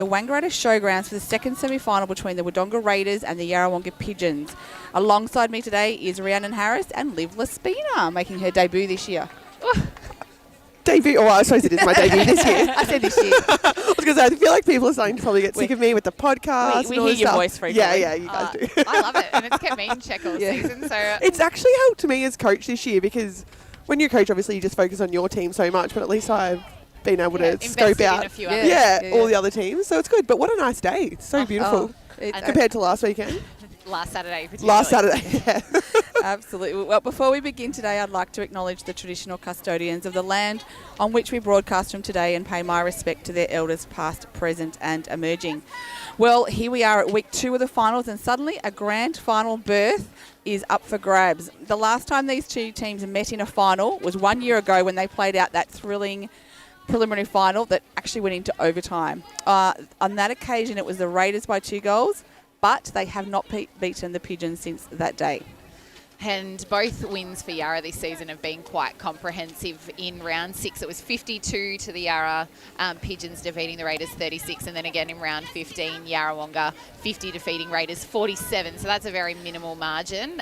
The Wangaratta Showgrounds for the second semi-final between the Wodonga Raiders and the Yarrawonga Pigeons. Alongside me today is Rhiannon Harris and Liv Laspina, making her debut this year. Debut? Oh, I suppose it is my debut this year. I said this year. I was going to say, I feel like people are starting to probably get sick of me with the podcast. We hear your voice frequently. Yeah, you guys do. I love it, and it's kept me in check all season. So it's actually helped me as coach this year because when you're a coach, obviously you just focus on your team so much, but at least I've been able to scope out all the other teams. So it's good. But what a nice day. It's so beautiful compared to last weekend. Last Saturday, particularly. Last Saturday, yeah. Absolutely. Well, before we begin today, I'd like to acknowledge the traditional custodians of the land on which we broadcast from today and pay my respect to their elders past, present and emerging. Well, here we are at week 2 of the finals, and suddenly a grand final berth is up for grabs. The last time these two teams met in a final was 1 year ago when they played out that thrilling preliminary final that actually went into overtime. On that occasion, it was the Raiders by 2 goals, but they have not beaten the Pigeons since that day. And both wins for Yarra this season have been quite comprehensive. In round 6, it was 52 to the Yarra Pigeons defeating the Raiders 36. And then again in round 15, Yarrawonga 50 defeating Raiders 47. So that's a very minimal margin.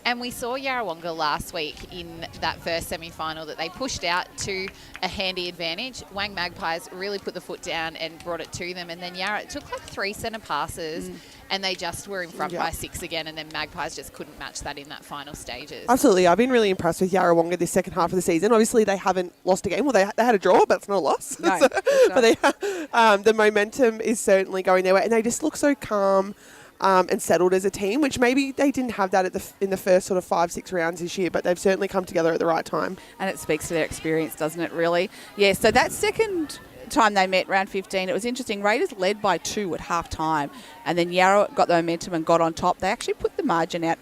And we saw Yarrawonga last week in that first semi-final that they pushed out to a handy advantage. Wang Magpies really put the foot down and brought it to them. And then Yarra, it took like 3 centre passes and they just were in front by 6 again. And then Magpies just couldn't match that in that final stages. Absolutely. I've been really impressed with Yarrawonga this second half of the season. Obviously, they haven't lost a game. Well, they had a draw, but it's not a loss. No, but the momentum is certainly going their way. And they just look so calm and settled as a team, which maybe they didn't have that in the first sort of 5-6 rounds this year, but they've certainly come together at the right time. And it speaks to their experience, doesn't it, really? Yeah, so that second time they met, round 15, it was interesting. Raiders led by 2 at half time, and then Yarra got the momentum and got on top. They actually put the margin out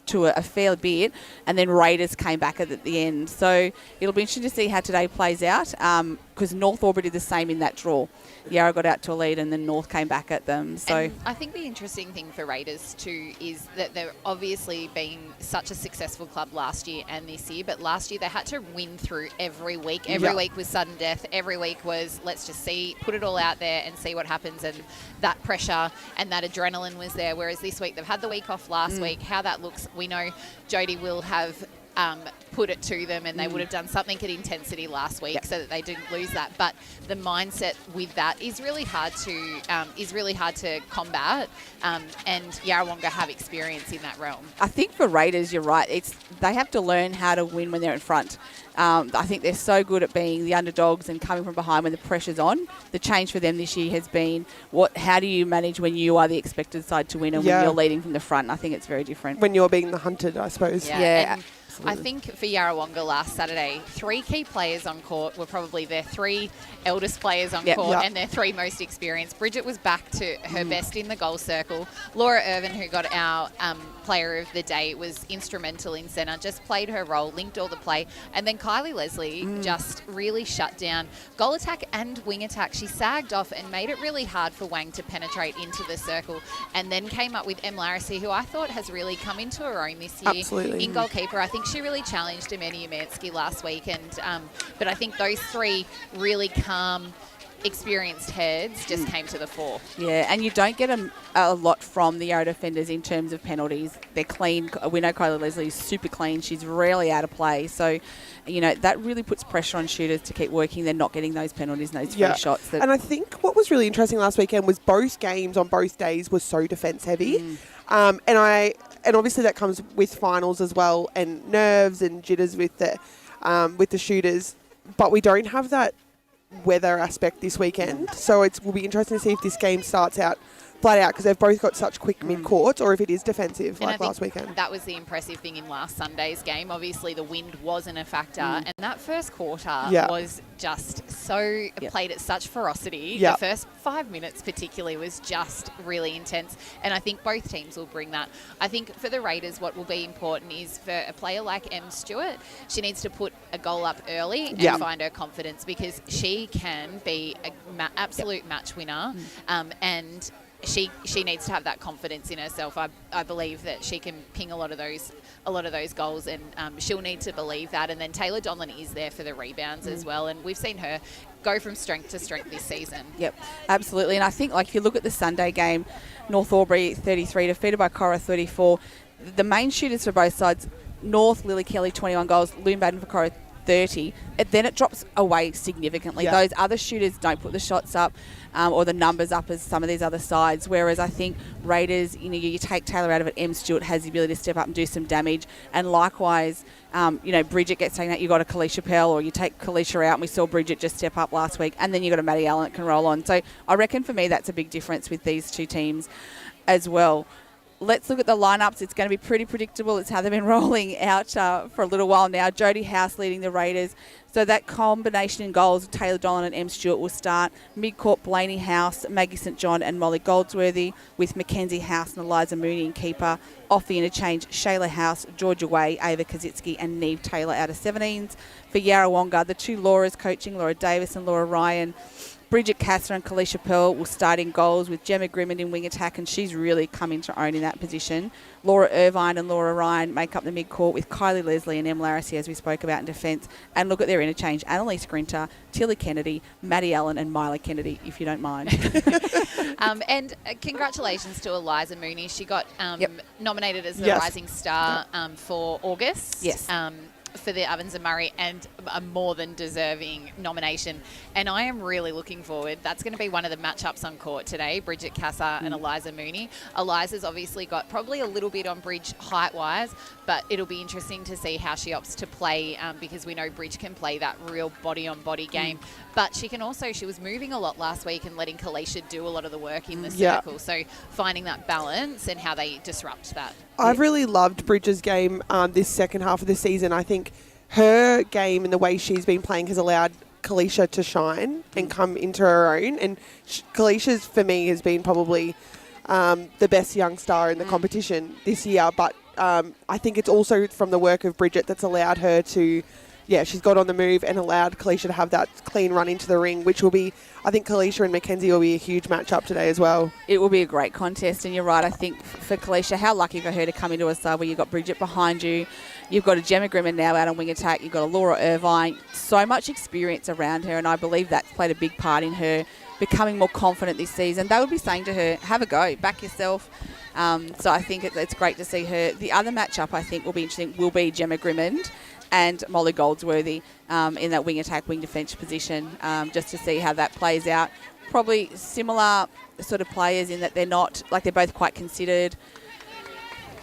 to a fair bit, and then Raiders came back at the end. So it'll be interesting to see how today plays out, because North Albury did the same in that draw. Yarra got out to a lead and then North came back at them. So and I think the interesting thing for Raiders too is that they're obviously being such a successful club last year and this year, but last year they had to win through every week. Every week was sudden death. Every week was let's just put it all out there and see what happens, and that pressure and that adrenaline was there. Whereas this week they've had the week off last week. How that looks, we know Jody will have put it to them, and they would have done something at intensity last week so that they didn't lose that. But the mindset with that is really hard to combat, and Yarrawonga have experience in that realm. I think for Raiders, you're right. They have to learn how to win when they're in front. I think they're so good at being the underdogs and coming from behind when the pressure's on. The change for them this year has been how do you manage when you are the expected side to win and when you're leading from the front. I think it's very different. When you're being the hunted, I suppose. Yeah. I think for Yarrawonga last Saturday, 3 key players on court were probably their 3 eldest players on court and their 3 most experienced. Bridget was back to her best in the goal circle. Laura Irvin, who got our player of the day, was instrumental in centre, just played her role, linked all the play. And then Kylie Leslie just really shut down goal attack and wing attack. She sagged off and made it really hard for Wang to penetrate into the circle, and then came up with Em Larissy, who I thought has really come into her own this year. Absolutely. In goalkeeper. I think she really challenged Ameni Umansky last week, and but I think those 3 really calm, experienced heads just came to the fore. Yeah, and you don't get a lot from the Yarra defenders in terms of penalties. They're clean. We know Kylie Leslie is super clean. She's rarely out of play. So, that really puts pressure on shooters to keep working. They're not getting those penalties and those free shots. And I think what was really interesting last weekend was both games on both days was so defence heavy. And obviously that comes with finals as well, and nerves and jitters with the shooters. But we don't have that weather aspect this weekend. So it will be interesting to see if this game starts out flat out, because they've both got such quick mid-courts, or if it is defensive like last weekend. That was the impressive thing in last Sunday's game. Obviously, the wind wasn't a factor, and that first quarter was just so played at such ferocity. The first 5 minutes particularly was just really intense, and I think both teams will bring that. I think for the Raiders, what will be important is for a player like Em Stewart, she needs to put a goal up early and find her confidence, because she can be an absolute match winner, and she needs to have that confidence in herself. I believe that she can ping a lot of those goals, and she'll need to believe that. And then Taylor Donlan is there for the rebounds as well, and we've seen her go from strength to strength this season. Yep, absolutely. And I think, like, if you look at the Sunday game, North Albury 33, defeated by Cora 34. The main shooters for both sides, North, Lily Kelly 21 goals, Loon Baden for Cora 30. Then it drops away significantly. Yeah. Those other shooters don't put the shots up or the numbers up as some of these other sides, whereas I think Raiders, you take Taylor out of it, M. Stewart has the ability to step up and do some damage, and likewise, Bridget gets taken out, you got a Kalisha Pell, or you take Kalisha out, and we saw Bridget just step up last week, and then you got a Maddie Allen that can roll on. So I reckon for me that's a big difference with these two teams as well. Let's look at the lineups. It's going to be pretty predictable. It's how they've been rolling out for a little while now. Jodie House leading the Raiders. So that combination in goals, Taylor Dolan and M. Stewart will start. Mid-court, Blaney House, Maggie St. John and Molly Goldsworthy, with Mackenzie House and Eliza Mooney in keeper. Off the interchange, Shayla House, Georgia Way, Ava Kazitsky and Neve Taylor out of 17s. For Yarrawonga, the two Lauras coaching, Laura Davis and Laura Ryan. Bridget Kasser and Kalisha Pearl will start in goals, with Gemma Grimmond in wing attack, and she's really come into her own in that position. Laura Irvine and Laura Ryan make up the mid-court, with Kylie Leslie and Em Larissy, as we spoke about, in defence. And look at their interchange: Annalise Grinter, Tilly Kennedy, Maddie Allen and Myla Kennedy, if you don't mind. And congratulations to Eliza Mooney. She got nominated as the Yes. Rising Star for August. Yes. For the Ovens and Murray, and a more than deserving nomination. And I am really looking forward. That's going to be one of the matchups on court today, Bridget Kasser and Eliza Mooney. Eliza's obviously got probably a little bit on Bridge height-wise, but it'll be interesting to see how she opts to play, because we know Bridge can play that real body-on-body game. But she was moving a lot last week and letting Kalisha do a lot of the work in the circle. So finding that balance and how they disrupt that. I've really loved Bridges' game this second half of the season. I think her game and the way she's been playing has allowed Kalisha to shine and come into her own. And Kalisha's, for me, has been probably the best young star in the competition this year. But I think it's also from the work of Bridget that's allowed her to... Yeah, she's got on the move and allowed Kalisha to have that clean run into the ring, which will be, I think Kalisha and Mackenzie will be a huge matchup today as well. It will be a great contest, and you're right. I think for Kalisha, how lucky for her to come into a side where you've got Bridget behind you, you've got a Gemma Grimmond now out on wing attack, you've got a Laura Irvine, so much experience around her, and I believe that's played a big part in her becoming more confident this season. They would be saying to her, have a go, back yourself. So I think it's great to see her. The other matchup I think will be interesting will be Gemma Grimmond and Molly Goldsworthy in that wing attack, wing defence position, just to see how that plays out. Probably similar sort of players in that they're not, like, they're both quite considered,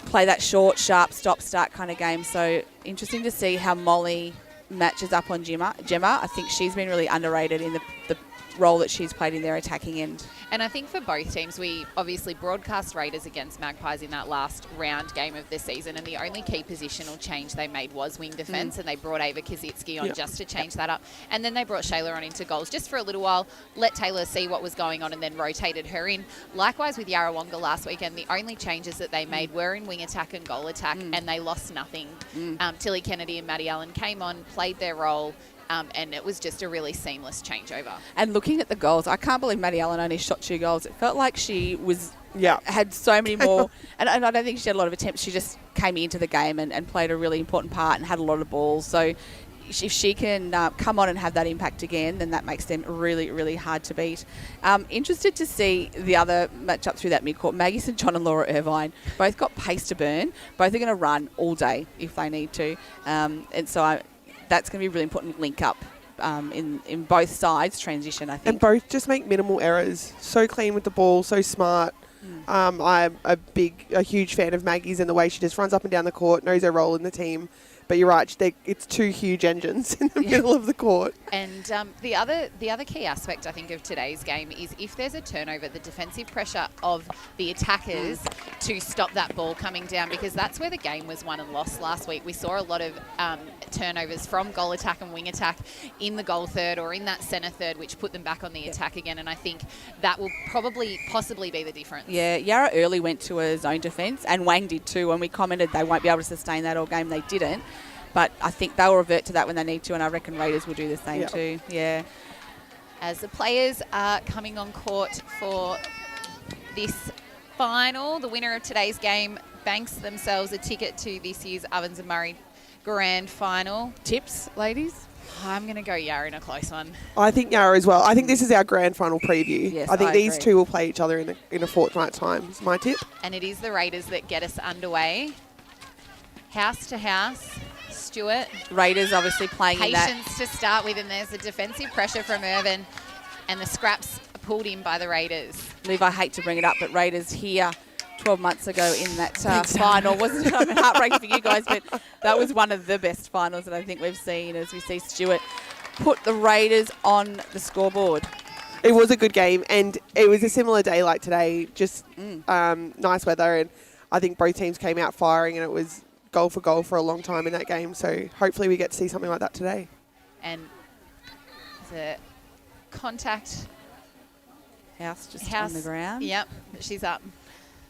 play that short, sharp, stop-start kind of game. So interesting to see how Molly matches up on Gemma. I think she's been really underrated in the role that she's played in their attacking end. And I think for both teams, we obviously broadcast Raiders against Magpies in that last round game of the season, and the only key positional change they made was wing defence, and they brought Ava Kazitsky on just to change that up. And then they brought Shayla on into goals just for a little while, let Taylor see what was going on, and then rotated her in. Likewise with Yarrawonga last weekend, the only changes that they made were in wing attack and goal attack, and they lost nothing. Tilly Kennedy and Maddie Allen came on, played their role, and it was just a really seamless changeover. And looking at the goals, I can't believe Maddie Allen only shot 2 goals. It felt like she had so many more. and I don't think she had a lot of attempts. She just came into the game and played a really important part and had a lot of balls. So if she can come on and have that impact again, then that makes them really, really hard to beat. Interested to see the other matchup through that midcourt. Maggie St. John and Laura Irvine both got pace to burn. Both are going to run all day if they need to. And so that's going to be a really important link up in both sides transition, I think. And both just make minimal errors. So clean with the ball, so smart. I'm a huge fan of Maggie's and the way she just runs up and down the court, knows her role in the team. But you're right, it's 2 huge engines in the middle of the court. And the other key aspect, I think, of today's game is if there's a turnover, the defensive pressure of the attackers to stop that ball coming down, because that's where the game was won and lost last week. We saw a lot of turnovers from goal attack and wing attack in the goal third or in that centre third, which put them back on the attack again. And I think that will possibly be the difference. Yeah, Yarra early went to a zone defence, and Wang did too. When we commented they won't be able to sustain that all game, they didn't. But I think they'll revert to that when they need to, and I reckon Raiders will do the same too. Yeah. As the players are coming on court for this final. The winner of today's game banks themselves a ticket to this year's Ovens and Murray Grand Final. Tips, ladies? I'm going to go Yarra in a close one. I think Yarra as well. I think this is our grand final preview. Yes, I think I these agree. two will play each other in a fortnight's time. Is my tip. And it is the Raiders that get us underway. House to house. Stewart. Raiders obviously playing in that. Patience to start with, and there's a defensive pressure from Irvin, and the scraps are pulled in by the Raiders. Liv, I hate to bring it up, but Raiders here 12 months ago in that final, wasn't it? I mean, heartbreak for you guys, but that was one of the best finals that I think we've seen, as we see Stewart put the Raiders on the scoreboard. It was a good game, and it was a similar day like today. Just nice weather, and I think both teams came out firing, and it was goal for a long time in that game. So hopefully we get to see something like that today. And the contact House just on the ground. Yep, she's up.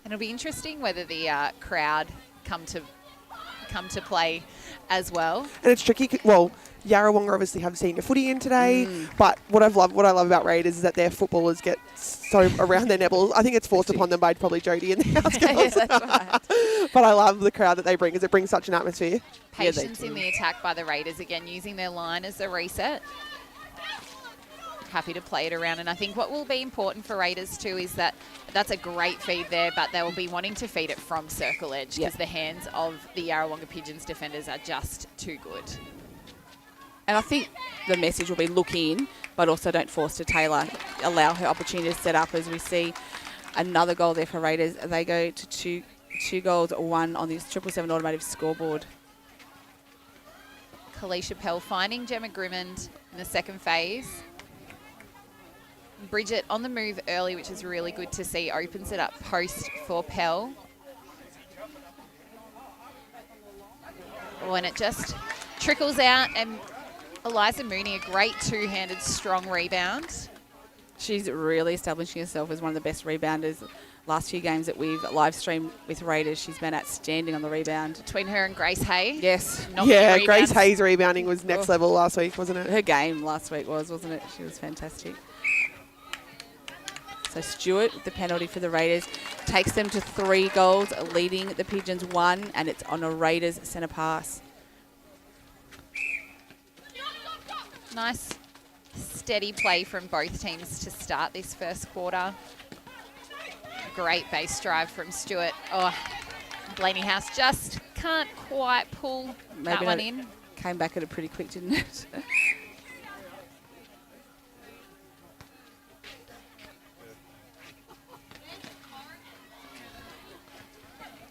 And it'll be interesting whether the crowd come to play as well. And it's tricky. Well, Yarrawonga obviously have senior footy in today, but what I love about Raiders is that their footballers get so around their netballs. I think it's forced upon them by probably Jodie and the house girls. Yeah, that's right. But I love the crowd that they bring, because it brings such an atmosphere. Patience in the attack by the Raiders, again using their line as a reset. Happy to play it around, and I think what will be important for Raiders too is that's a great feed there, but they will be wanting to feed it from circle edge, because the hands of the Yarrawonga Pigeons defenders are just too good. And I think the message will be look in, but also don't force to Taylor. Allow her opportunity to set up, as we see another goal there for Raiders. They go to two goals, one on this 777 automotive scoreboard. Kalisha Pell finding Gemma Grimmond in the second phase. Bridget on the move early, which is really good to see. Opens it up post for Pell. Oh, and it just trickles out, and Eliza Mooney, a great two-handed strong rebound. She's really establishing herself as one of the best rebounders. Last few games that we've live streamed with Raiders, she's been outstanding on the rebound. Between her and Grace Hay. Yes. Yeah, Grace Hayes' rebounding was next level last week, wasn't it? Her game last week wasn't it? She was fantastic. So Stewart, with the penalty for the Raiders, takes them to 3 goals, leading the Pigeons 1, and it's on a Raiders centre pass. Nice steady play from both teams to start this first quarter. Great base drive from Stewart. Oh, Blaney House just can't quite pull that one in. Came back at it pretty quick, didn't it?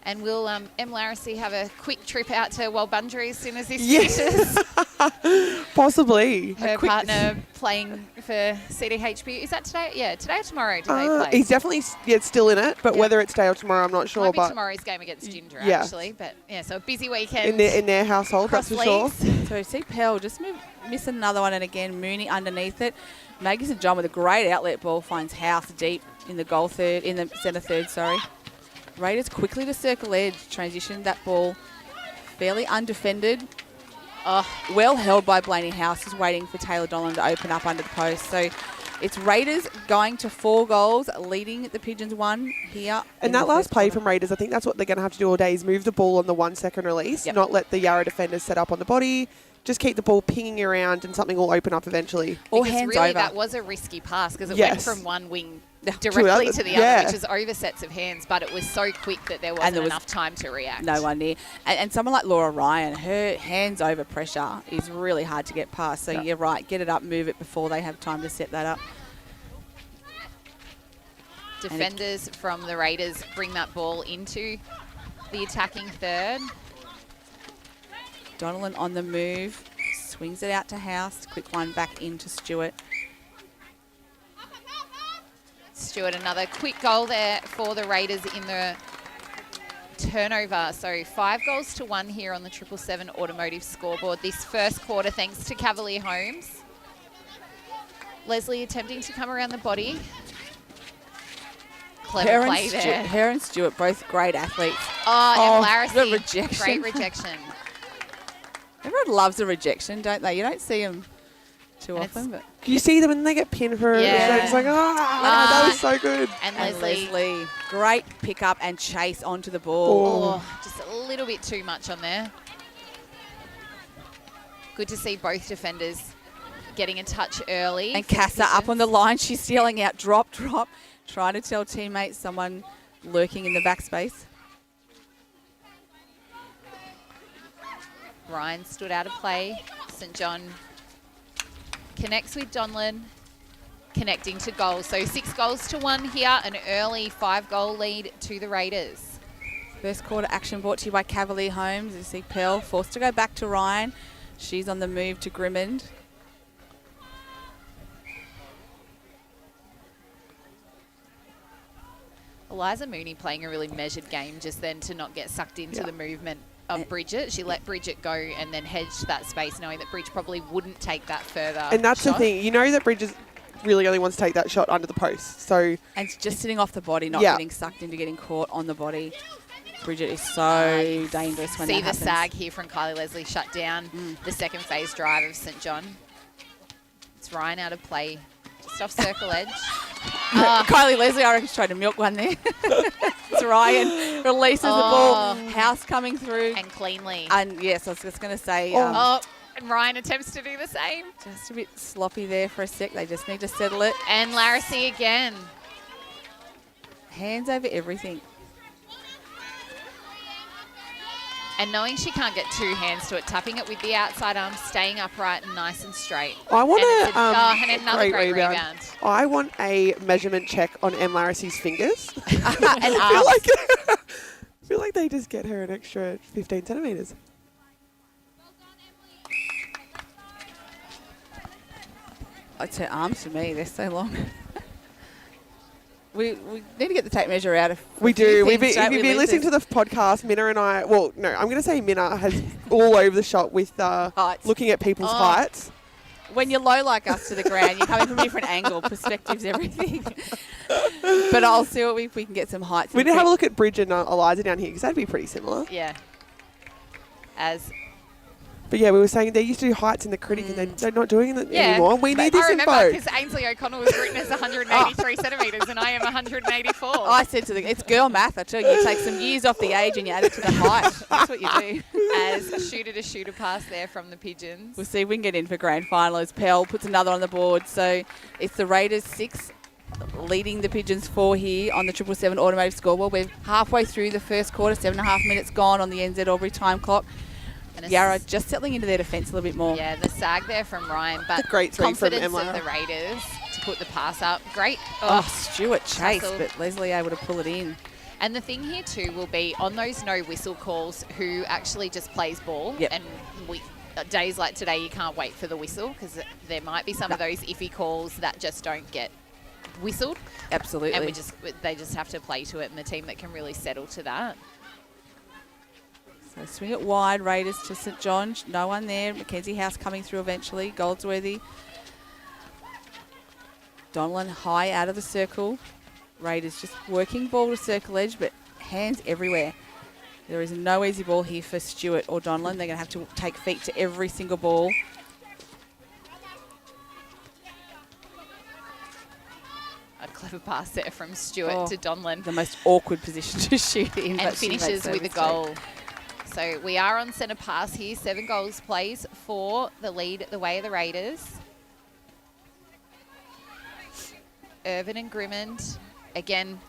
And will M. Larissy have a quick trip out to Walbundry as soon as this finishes? Possibly. Her partner playing for CDHB. Is that today? Yeah, today or tomorrow do they play? He's definitely still in it, but whether it's today or tomorrow, I'm not sure. Might be but tomorrow's game against Ginger, actually. But yeah, so a busy weekend. in their household, that's for sure. So see Pell just miss another one, and again Mooney underneath it. Maggie St John with a great outlet ball finds House deep in the goal third, in the centre third, sorry. Raiders quickly to circle edge, transitioned that ball fairly undefended. Well held by Blaney House, who's waiting for Taylor Dolan to open up under the post. So it's Raiders going to 4 goals, leading the Pigeons 1 here. And that last play from Raiders, I think that's what they're going to have to do all day, is move the ball on the 1 second release, not let the Yarra defenders set up on the body. Just keep the ball pinging around, and something will open up eventually. Or hands really, over. That was a risky pass, because it went from one wing directly to the other, which was over sets of hands, but it was so quick that there wasn't enough time to react. No one near. And someone like Laura Ryan, her hands over pressure is really hard to get past. So you're right, get it up, move it before they have time to set that up. Defenders from the Raiders bring that ball into the attacking third. Donovan on the move, swings it out to House. Quick one back into Stewart. Stewart, another quick goal there for the Raiders in the turnover. So 5 goals to 1 here on the 777 automotive scoreboard this first quarter, thanks to Cavalier Homes. Leslie attempting to come around the body. Clever play there. Her and Stewart, both great athletes. And Larissy, the rejection. great rejection. Everyone loves a rejection, don't they? You don't see them too And often. But You see them and they get pinned for it. Yeah. It's like, that was so good. And and Leslie, Leslie, great pick up and chase onto the ball. just a little bit too much on there. Good to see both defenders getting a touch early. And for the Casa up on the Pigeons. line. She's yelling out, drop, drop, trying to tell teammates someone lurking in the backspace. Ryan stood out of play. St John connects with Donlan, connecting to goal. So 6-1 here, an early 5-goal lead to the Raiders. First quarter action brought to you by Cavalier Homes. You see Pell forced to go back to Ryan. She's on the move to Grimmond. Eliza Mooney playing a really measured game just then to not get sucked into the movement of Bridget. She let Bridget go and then hedged that space, knowing that Bridge probably wouldn't take that further. And that's shot. the thing. You know that Bridges really only wants to take that shot under the post. So And just sitting off the body, not Yeah. getting sucked into getting caught on the body. Bridget is so dangerous when See that the happens. sag here from Kylie Leslie shut down the second phase drive of St John. It's Ryan out of play, just off circle edge. Kylie Leslie, I reckon, she's trying to milk one there. It's Ryan releases the ball. House coming through. And cleanly. And yes, I was just going to say, And Ryan attempts to do the same. just a bit sloppy there for a sec. They just need to settle it. And Larissy again. Hands over everything. And knowing she can't get two hands to it, tapping it with the outside arm, staying upright and nice and straight. I want and, and another great rebound. I want a measurement check on M. Larissy's fingers. And I arms. feel like they just get her an extra 15 centimetres. It's her arms for me. They're so long. We need to get the tape measure out. We do. If you've been listening to the podcast, Minna and I, well, no, I'm going to say Minna has all over the shop with Heights. looking at people's heights. When you're low like us to the ground, you're coming from a different angle, perspectives, everything. But I'll see if we can get some heights. We need to have a look at Bridge and Eliza down here because that'd be pretty similar. Yeah. But yeah, we were saying they used to do heights in the critic and they're not doing it anymore. We need this I remember info. because Ainsley O'Connell was written as 183 centimetres and I am 184. I said to it's girl math. I tell you, you take some years off the age and you add it to the height. That's what you do. As a shooter-to-shooter pass there from the Pigeons. We'll see if we can get in for grand final as Pell puts another on the board. So it's the Raiders 6 leading the Pigeons 4 here on the 777 automated scoreboard. We're halfway through the first quarter, 7.5 minutes gone on the NZ Albury time clock. Yarra just settling into their defence a little bit more. Yeah, the sag there from Ryan, but great three from confidence Emma. of the Raiders to put the pass up. Great. Stuart chased, Hustle. but Leslie able to pull it in. And the thing here too will be on those no whistle calls who actually just plays ball. Yep. And days like today, you can't wait for the whistle because there might be some of those iffy calls that just don't get whistled. Absolutely. And they just have to play to it, and the team that can really settle to that. So swing it wide, Raiders to St John. No one there. Mackenzie House coming through eventually. Goldsworthy. Donlan high out of the circle. Raiders just working ball to circle edge, but hands everywhere. There is no easy ball here for Stewart or Donlan. They're going to have to take feet to every single ball. A clever pass there from Stewart to Donlan. The most awkward position to shoot in. And finishes with a goal. So we are on centre pass here. 7 goals plays for the lead the way of the Raiders. Irvin and Grimmond, again,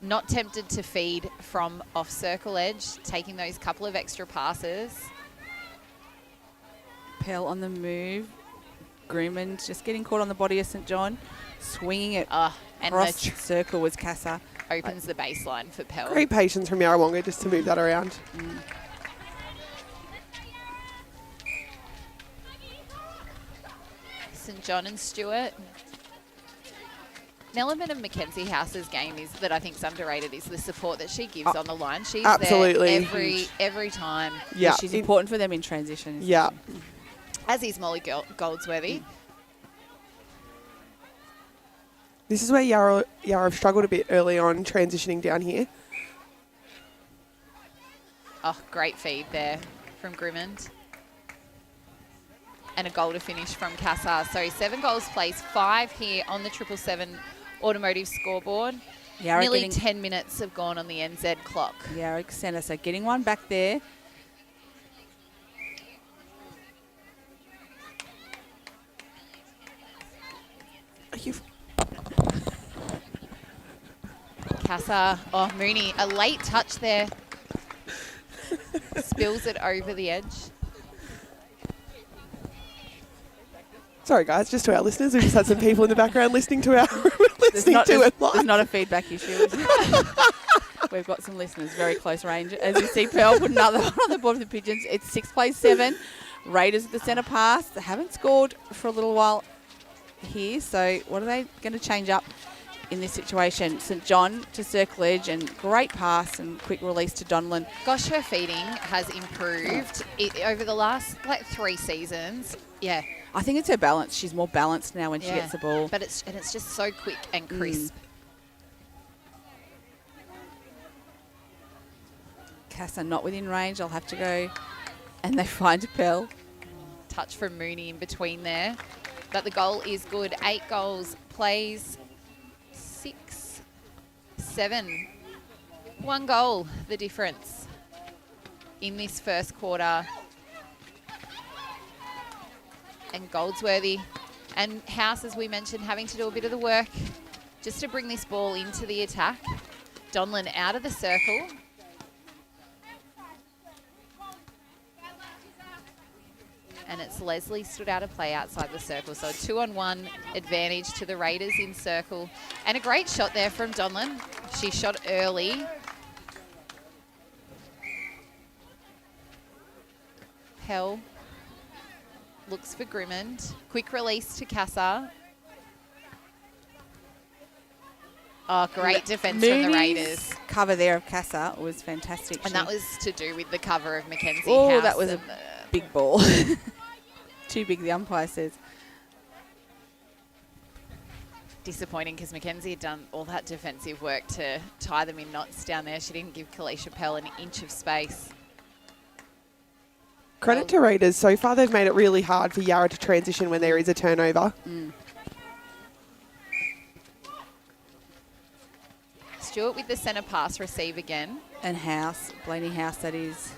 not tempted to feed from off circle edge, taking those couple of extra passes. Pell on the move. Grimmond just getting caught on the body of St John. Swinging it And across the the circle was Casa. opens the baseline for Pell. Great patience from Yarrawonga just to move that around. St John and Stewart. An element of Mackenzie House's game is that I think is underrated is the support that she gives on the line. She's absolutely. there every time. Yeah. She's important for them in transition. Yeah. As is Molly Goldsworthy. This is where Yarra struggled a bit early on transitioning down here. Oh, great feed there from Grimmond. and a goal to finish from Casa. So 7 goals placed, 5 here on the 777 automotive scoreboard. Yarra Nearly 10 minutes have gone on the NZ clock. Yarra Centre, so getting one back there. Casa, oh, Mooney, a late touch there. Spills it over the edge. Sorry, guys, just to our listeners, we just had some people in the background listening to it live. There's not a feedback issue. Is there? We've got some listeners, very close range. As you see, Pearl put another one on the board for the Pigeons. It's 6 plays 7. Raiders at the centre pass. They haven't scored for a little while here, so what are they going to change up in this situation? St John to circle edge, and great pass and quick release to Donlan. Gosh, her feeding has improved over the last 3 seasons. Yeah. I think it's her balance. She's more balanced now when she gets the ball. But it's just so quick and crisp. Casa not within range. I'll have to go. And they find Pell. Touch from Mooney in between there. But the goal is good. 8 goals, plays 6, 7. 1 goal, the difference in this first quarter. And Goldsworthy and House, as we mentioned, having to do a bit of the work just to bring this ball into the attack. Donlan out of the circle. And it's Leslie stood out of play outside the circle. So a 2-on-1 advantage to the Raiders in circle. And a great shot there from Donlan. She shot early. Pell looks for Grimmond. Quick release to Casa. Oh, great defence from the Raiders. Cover there of Casa was fantastic. And that was to do with the cover of Mackenzie Oh, House. that was a big ball. Too big, the umpire says. Disappointing because Mackenzie had done all that defensive work to tie them in knots down there. She didn't give Kalisha Pell an inch of space. Credit to Raiders. So far, they've made it really hard for Yarra to transition when there is a turnover. Stewart with the centre pass receive again. And House, Blaney House, that is,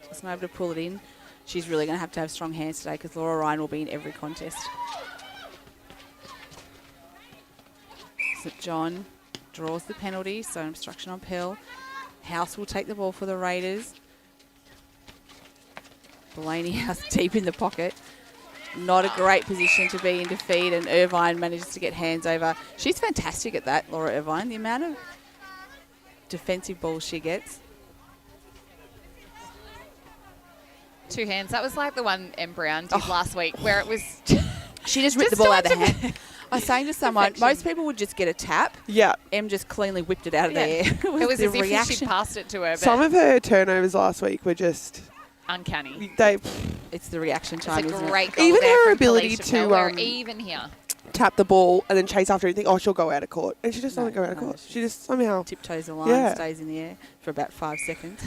just not able to pull it in. She's really going to have strong hands today because Laura Ryan will be in every contest. St John draws the penalty, so obstruction on Pell. House will take the ball for the Raiders. Blaney House deep in the pocket. Not a great position to be in defeat, and Irvine manages to get hands over. She's fantastic at that, Laura Irvine. The amount of defensive balls she gets. 2 hands. That was like the one Em Brown did last week, where it was... She just ripped the ball out of the hand. I was saying to someone, most people would just get a tap. Yeah. Em just cleanly whipped it out of the air. It was as if she passed it to her. Some of her turnovers last week were just... uncanny. It's the reaction time, it's a isn't great it? goal Even there her from ability Kalisha to, Pell. We're even here. Tap the ball and then chase after anything. Oh, she'll go out of court. And she just doesn't go out of court. She just somehow... tiptoes the line, stays in the air for about 5 seconds.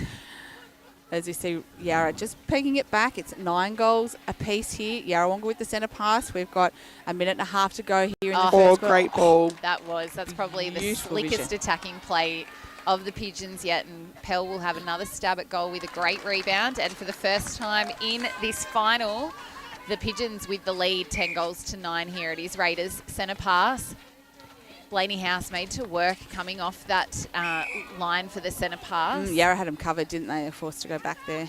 As you see, Yarra just pegging it back. It's 9 goals apiece here. Yarrawonga with the centre pass. We've got a minute and a half to go here in the first quarter. Great ball. That's probably the slickest attacking play of the Pigeons yet, and Pell will have another stab at goal with a great rebound. And for the first time in this final, the Pigeons with the lead, 10 goals to 9 here. It is Raiders centre pass. Blaney House made to work coming off that line for the centre pass. Yarra had them covered, didn't they? They're forced to go back there.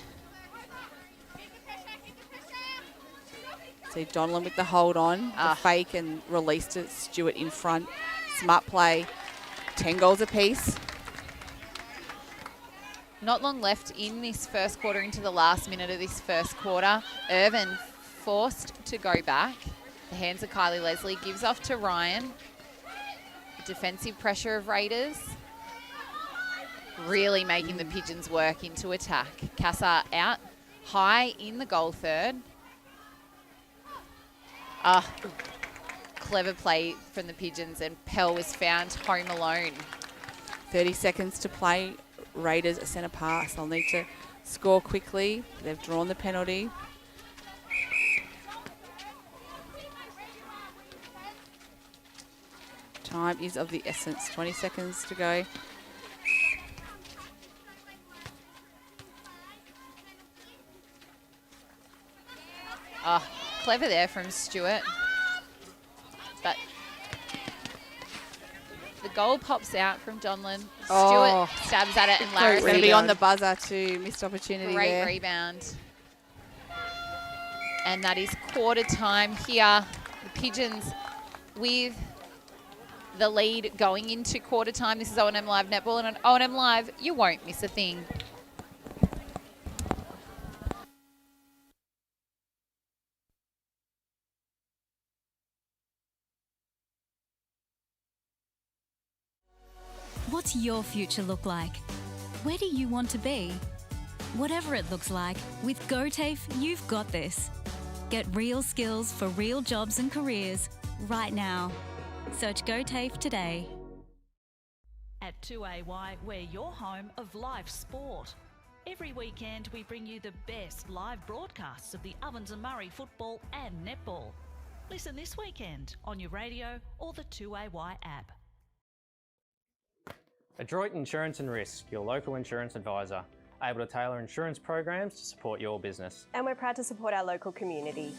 See Donlan with the hold on, the fake and release to Stewart in front. Smart play. 10 goals apiece. Not long left in this first quarter, into the last minute of this first quarter. Irvin forced to go back. The hands of Kylie Leslie, gives off to Ryan. Defensive pressure of Raiders. Really making the Pigeons work into attack. Casa out high in the goal third. Clever play from the Pigeons, and Pell was found home alone. 30 seconds to play. Raiders a centre pass. They'll need to score quickly. They've drawn the penalty. Time is of the essence. 20 seconds to go. Oh, clever there from Stewart. But the goal pops out from Donlan. Oh. Stewart stabs at it and Larry's Larry's going to be on the buzzer too. Missed opportunity great there. rebound. And that is quarter time here. The Pigeons with the lead going into quarter time. This is O&M Live Netball, and on O&M Live, you won't miss a thing. What's your future look like? Where do you want to be? Whatever it looks like, with GoTAFE, you've got this. Get real skills for real jobs and careers right now. Search GoTAFE today. At 2AY, we're your home of live sport. Every weekend we bring you the best live broadcasts of the Ovens and Murray football and netball. Listen this weekend on your radio or the 2AY app. Adroit Insurance and Risk, your local insurance advisor, able to tailor insurance programs to support your business. And we're proud to support our local community.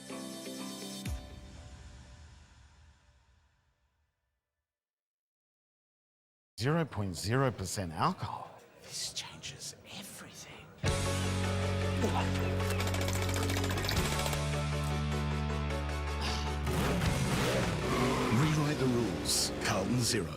Zero 0.0% alcohol. This changes everything. Rewrite the rules. Carlton Zero.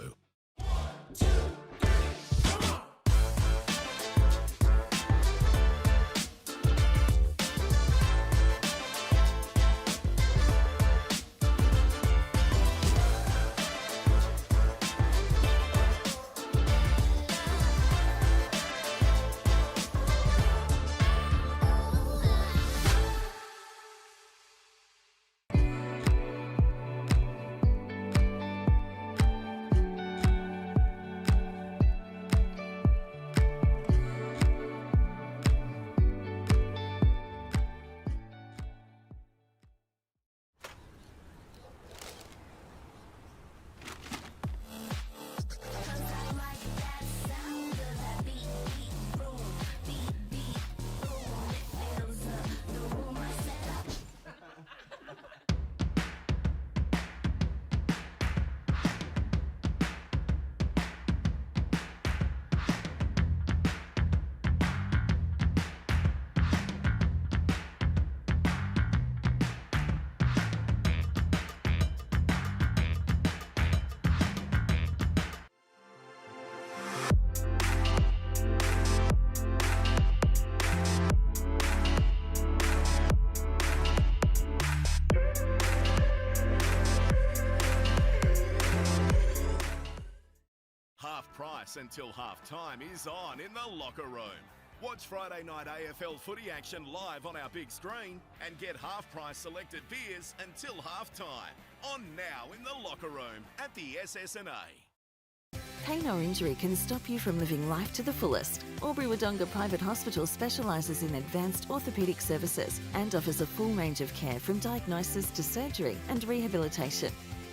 Until half-time is on in the locker room. Watch Friday night AFL footy action live on our big screen and get half-price selected beers until half-time. On now in the locker room at the SS&A. Pain or injury can stop you from living life to the fullest. Wodonga Private Hospital specialises in advanced orthopaedic services and offers a full range of care from diagnosis to surgery and rehabilitation.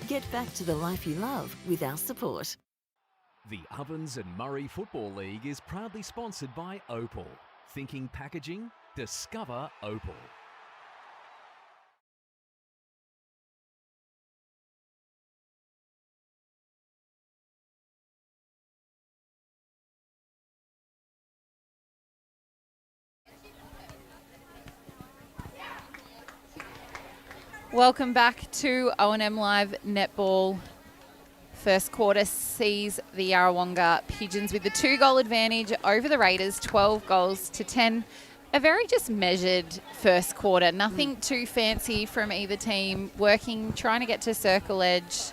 Get back to the life you love with our support. The Ovens and Murray Football League is proudly sponsored by Opal. Thinking packaging? Discover Opal. Welcome back to O&M Live Netball. First quarter sees the Yarrawonga Pigeons with the 2-goal advantage over the Raiders, 12 goals to 10. A very just measured first quarter. Nothing too fancy from either team. Working, trying to get to circle edge.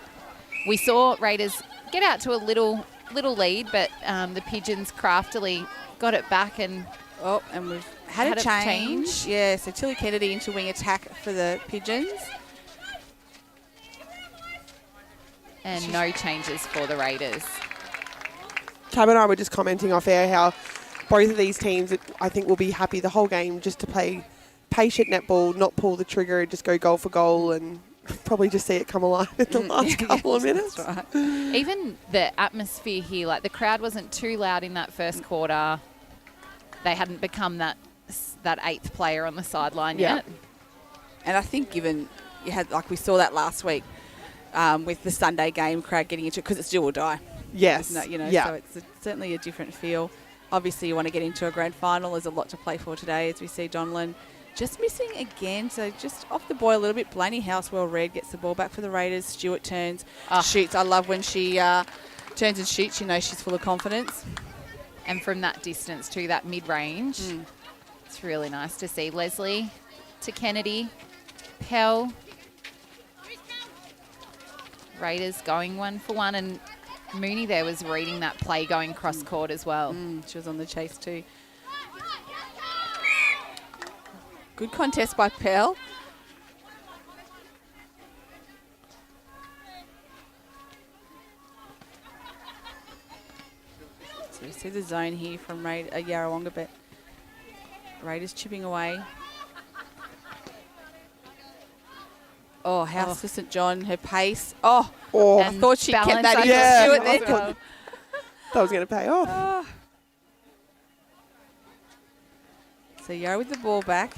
We saw Raiders get out to a little lead, but the Pigeons craftily got it back and we've had a change. Yeah, so Tilly Kennedy into wing attack for the Pigeons. And no changes for the Raiders. Tab and I were just commenting off air how both of these teams, I think, will be happy the whole game just to play patient netball, not pull the trigger and just go goal for goal and probably just see it come alive in the last couple of minutes. That's right. Even the atmosphere here, like the crowd wasn't too loud in that first quarter. They hadn't become that eighth player on the sideline yet. And I think given you had, like we saw that last week with the Sunday game, crowd getting into it because it's do or die. Yes. So it's certainly a different feel. Obviously, you want to get into a grand final. There's a lot to play for today, as we see Donlan just missing again. So just off the boy a little bit. Blaney House, well read, gets the ball back for the Raiders. Stewart turns, shoots. I love when she turns and shoots. You know she's full of confidence. And from that distance to that mid-range, it's really nice to see. Leslie to Kennedy. Pell. Raiders going 1 for 1. And Mooney there was reading that play going cross-court as well. She was on the chase too. Good contest by Pell. So we see the zone here from Yarrawonga, but Raiders chipping away. Oh, House for St John, her pace. I thought she kept that in. That was going to pay off. So Yarra with the ball back.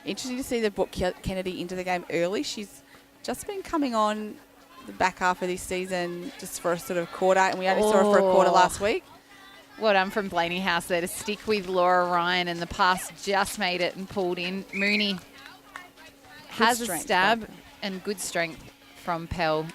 Interesting to see the book Kennedy into the game early. She's just been coming on the back half of this season just for a sort of quarter, and we only saw her for a quarter last week. Well done from Blaney House there to stick with Laura Ryan, and the pass just made it and pulled in. Mooney has a stab and good strength from Pell.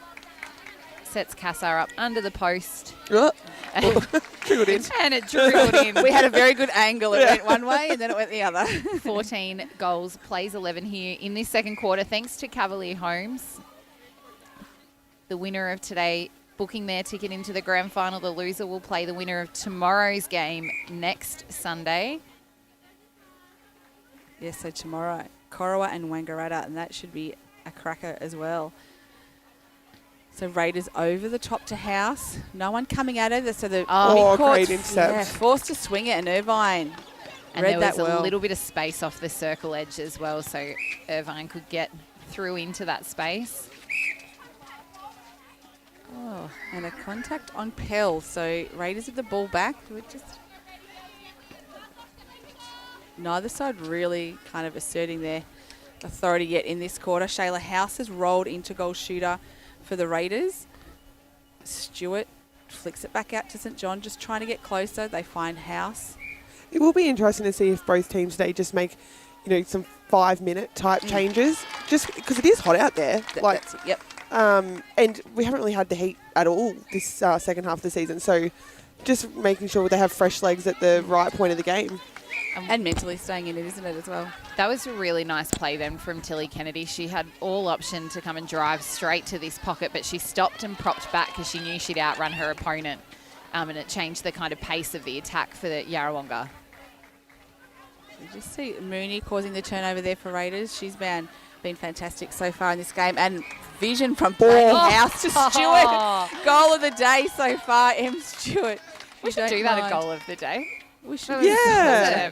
Sets Cassar up under the post. Dribbled in. And it dribbled in. We had a very good angle. It went one way and then it went the other. 14 goals, plays 11 here in this second quarter, thanks to Cavalier Homes. The winner of today booking their ticket into the grand final. The loser will play the winner of tomorrow's game next Sunday. Yes, so tomorrow, Corowa and Wangaratta, and that should be a cracker as well. So Raiders over the top to House. No one coming at her. So the great intercept. Forced to swing it, and Irvine and read there was that a little bit of space off the circle edge as well, so Irvine could get through into that space. Oh, and a contact on Pell. So Raiders with the ball back. Neither side really kind of asserting their authority yet in this quarter. Shayla House has rolled into goal shooter for the Raiders. Stewart flicks it back out to St John, just trying to get closer. They find House. It will be interesting to see if both teams today just make, some 5-minute type changes, just because it is hot out there. That's it, yep. And we haven't really had the heat at all this second half of the season, so just making sure they have fresh legs at the right point of the game. And mentally staying in it, isn't it, as well? That was a really nice play then from Tilly Kennedy. She had all option to come and drive straight to this pocket, but she stopped and propped back because she knew she'd outrun her opponent. And it changed the kind of pace of the attack for the Yarrawonga. You just see Mooney causing the turnover there for Raiders. She's been fantastic so far in this game. And vision from Blaney House to Stewart. Goal of the day so far, M. Stewart. We should do that a goal of the day. We should. Yeah.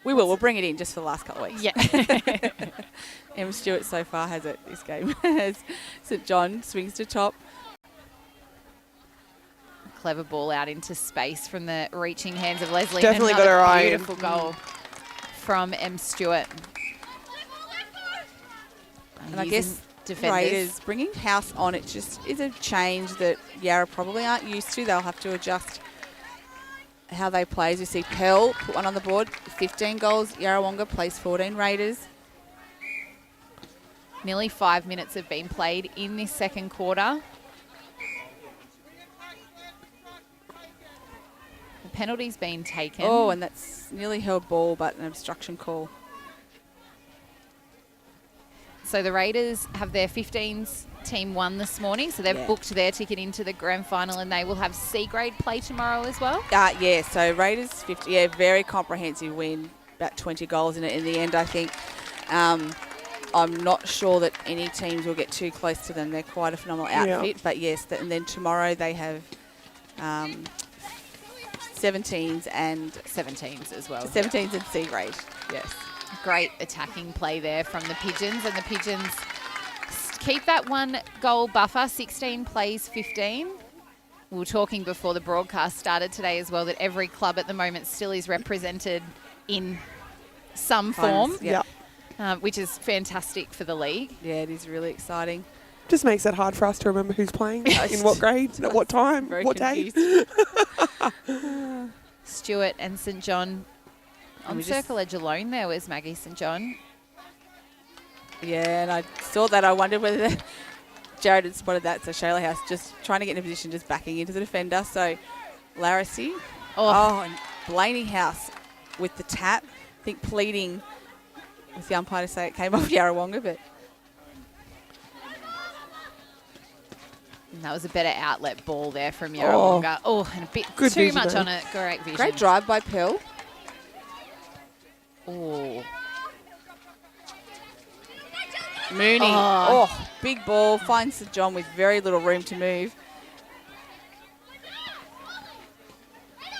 We will. We'll bring it in just for the last couple of weeks. Yeah. M. Stewart so far has it this game. As St John swings to top. Clever ball out into space from the reaching hands of Leslie. Definitely got her eye. Beautiful goal from M. Stewart. And I guess Raiders bringing House on, it just is a change that Yarra probably aren't used to. They'll have to adjust how they play. As you see Pell put one on the board, 15 goals. Yarrawonga plays 14 Raiders. Nearly 5 minutes have been played in this second quarter. The penalty's been taken. Oh, and that's nearly held ball, but an obstruction call. So the Raiders have their 15s team 1 this morning, so they've booked their ticket into the grand final, and they will have C-grade play tomorrow as well? Yeah, so Raiders 50, very comprehensive win, about 20 goals in it in the end, I think. I'm not sure that any teams will get too close to them. They're quite a phenomenal outfit, but yes, and then tomorrow they have 17s and 17s as well. 17s and C-grade, yes. Great attacking play there from the Pigeons, and the Pigeons keep that 1 goal buffer, 16 plays 15. We were talking before the broadcast started today as well that every club at the moment still is represented in some form, which is fantastic for the league. Yeah, it is really exciting. Just makes it hard for us to remember who's playing, in what grades, at what time, what day. Stewart and St John on circle edge alone there was Maggie St John. Yeah, and I saw that. I wondered whether Jared had spotted that. So Shayla House just trying to get in a position, just backing into the defender. So Larissy. And Blaney House with the tap. I think pleading with the umpire to say it came off Yarrawonga, but... And that was a better outlet ball there from Yarrawonga. And a bit Good too vision, much though. on it. Great vision. Great drive by Pearl. Mooney. Big ball. Finds St John with very little room to move.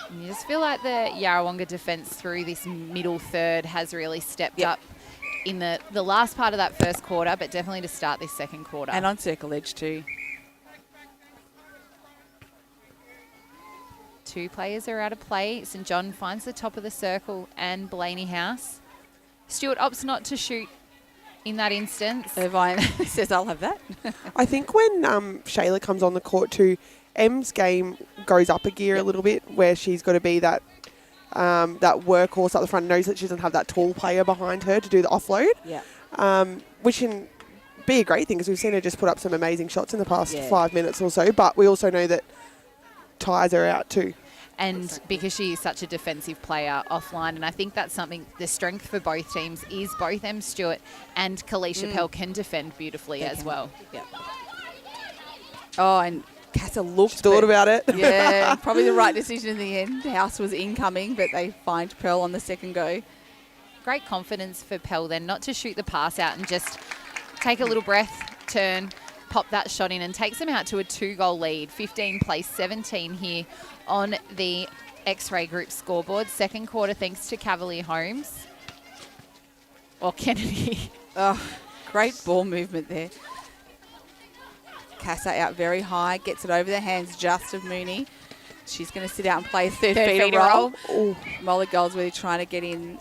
And you just feel like the Yarrawonga defence through this middle third has really stepped up in the last part of that first quarter, but definitely to start this second quarter. And on circle edge too. 2 players are out of play. St John finds the top of the circle and Blaney House. Stewart opts not to shoot in that instance. Irvine says, I'll have that. I think when Shayla comes on the court too, Em's game goes up a gear a little bit, where she's got to be that that workhorse up the front, knows that she doesn't have that tall player behind her to do the offload, which can be a great thing because we've seen her just put up some amazing shots in the past 5 minutes or so, but we also know that ties are out too. And because she is such a defensive player offline, and I think that's something, the strength for both teams is both Em Stewart and Kalisha Pell can defend beautifully as well. Yep. Oh, and Casa looked... Thought about it. Yeah, probably the right decision in the end. House was incoming, but they find Pearl on the second go. Great confidence for Pell then, not to shoot the pass out and just take a little breath, turn, pop that shot in, and takes them out to a 2-goal lead. 15 plays 17 here on the X-Ray Group scoreboard. Second quarter, thanks to Cavalier Holmes. Or Kennedy. Great ball movement there. Casa out very high, gets it over the hands just of Mooney. She's going to sit out and play a third feeder roll. Molly Goldsworthy trying to get in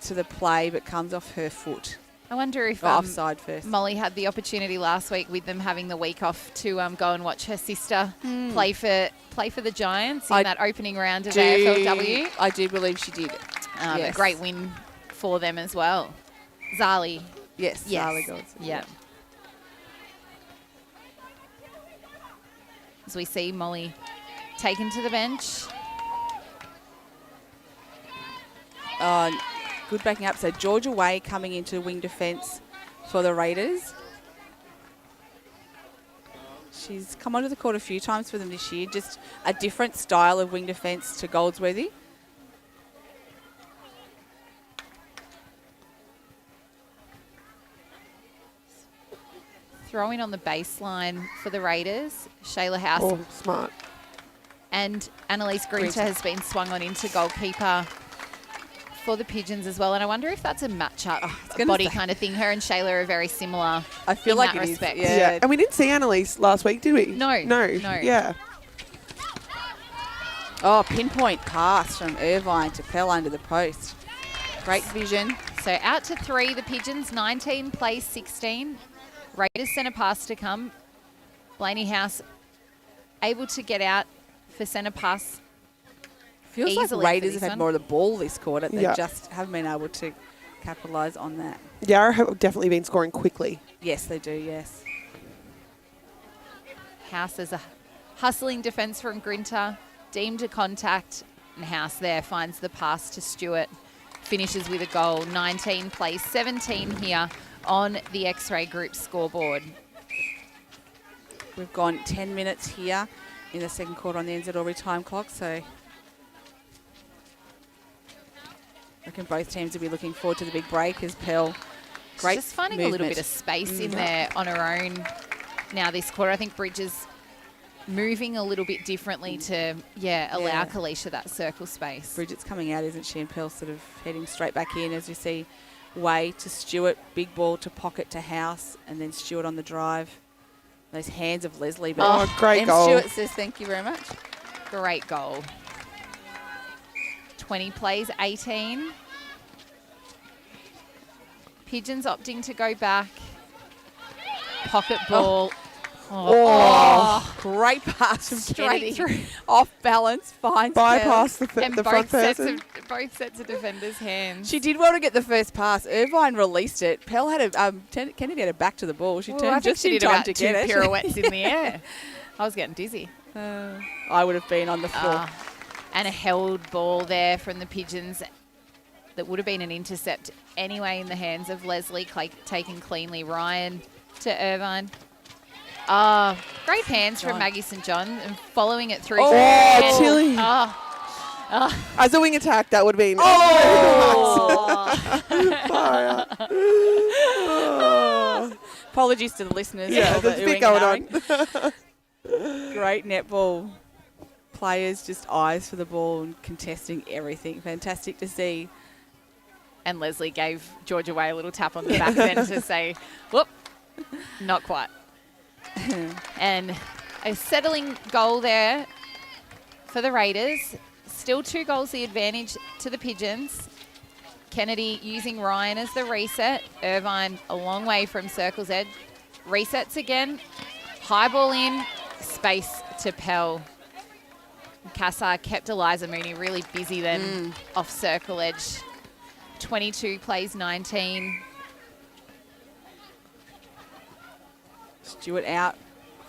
to the play, but comes off her foot. I wonder if offside first. Molly had the opportunity last week with them having the week off to go and watch her sister play for the Giants in that opening round of AFLW. I do believe she did. A great win for them as well. Zali. Yes. Zali Goldsworthy. Yeah. As we see Molly taken to the bench. Good backing up. So Georgia Way coming into wing defence for the Raiders. She's come onto the court a few times for them this year. Just a different style of wing defence to Goldsworthy. Throwing on the baseline for the Raiders. Shayla House. Oh, smart. And Annalise Grinter has been swung on into goalkeeper for the Pigeons as well. And I wonder if that's a match-up body kind of thing. Her and Shayla are very similar. I feel like that it respect. is. Yeah. And we didn't see Annalise last week, did we? No. Yeah. Pinpoint pass from Irvine to Pell under the post. Great vision. So out to 3, the Pigeons, 19 plays 16. Raiders centre pass to come. Blaney House able to get out for centre pass. Feels easily like Raiders for have this had one. more of the ball this quarter. They just haven't been able to capitalise on that. Yarra have definitely been scoring quickly. Yes, they do, yes. House as a hustling defence from Grinter. Deemed to contact, and House there finds the pass to Stewart. Finishes with a goal. 19 plays 17 here on the X-Ray Group scoreboard. We've gone 10 minutes here in the second quarter on the NZ time clock, so I reckon both teams will be looking forward to the big break as Pell. Great Just finding movement. a little bit of space in there on her own now this quarter. I think Bridges moving a little bit differently to, allow Kalisha that circle space. Bridget's coming out, isn't she? And Pearl sort of heading straight back in as we see Way to Stewart, big ball to Pocket to House, and then Stewart on the drive. Those hands of Leslie. But great goal. Stewart says thank you very much. Great goal. 20 plays, 18. Pigeons opting to go back. Pocket ball. Great pass from Kennedy. Straight through. Off balance, finds Bypass the And front person. both sets of defenders' hands. She did well to get the first pass. Irvine released it. Pell had Kennedy had a back to the ball. She turned just in time to get it. Pirouettes in the air. I was getting dizzy. I would have been on the floor. And a held ball there from the Pigeons that would have been an intercept anyway in the hands of Leslie, taken cleanly. Ryan to Irvine. Great hands from Maggie St. John and following it through. Tilly. As a wing attack, that would have been. Apologies to the listeners. Yeah, there's a bit going on. Great netball players, just eyes for the ball and contesting everything. Fantastic to see. And Leslie gave Georgia Way a little tap on the back then to say, whoop, not quite. And a settling goal there for the Raiders. Still 2 goals the advantage to the Pigeons. Kennedy using Ryan as the reset. Irvine a long way from circle's edge. Resets again. High ball in. Space to Pell. Kassar kept Eliza Mooney really busy then off circle edge. 22 plays 19. Stewart out,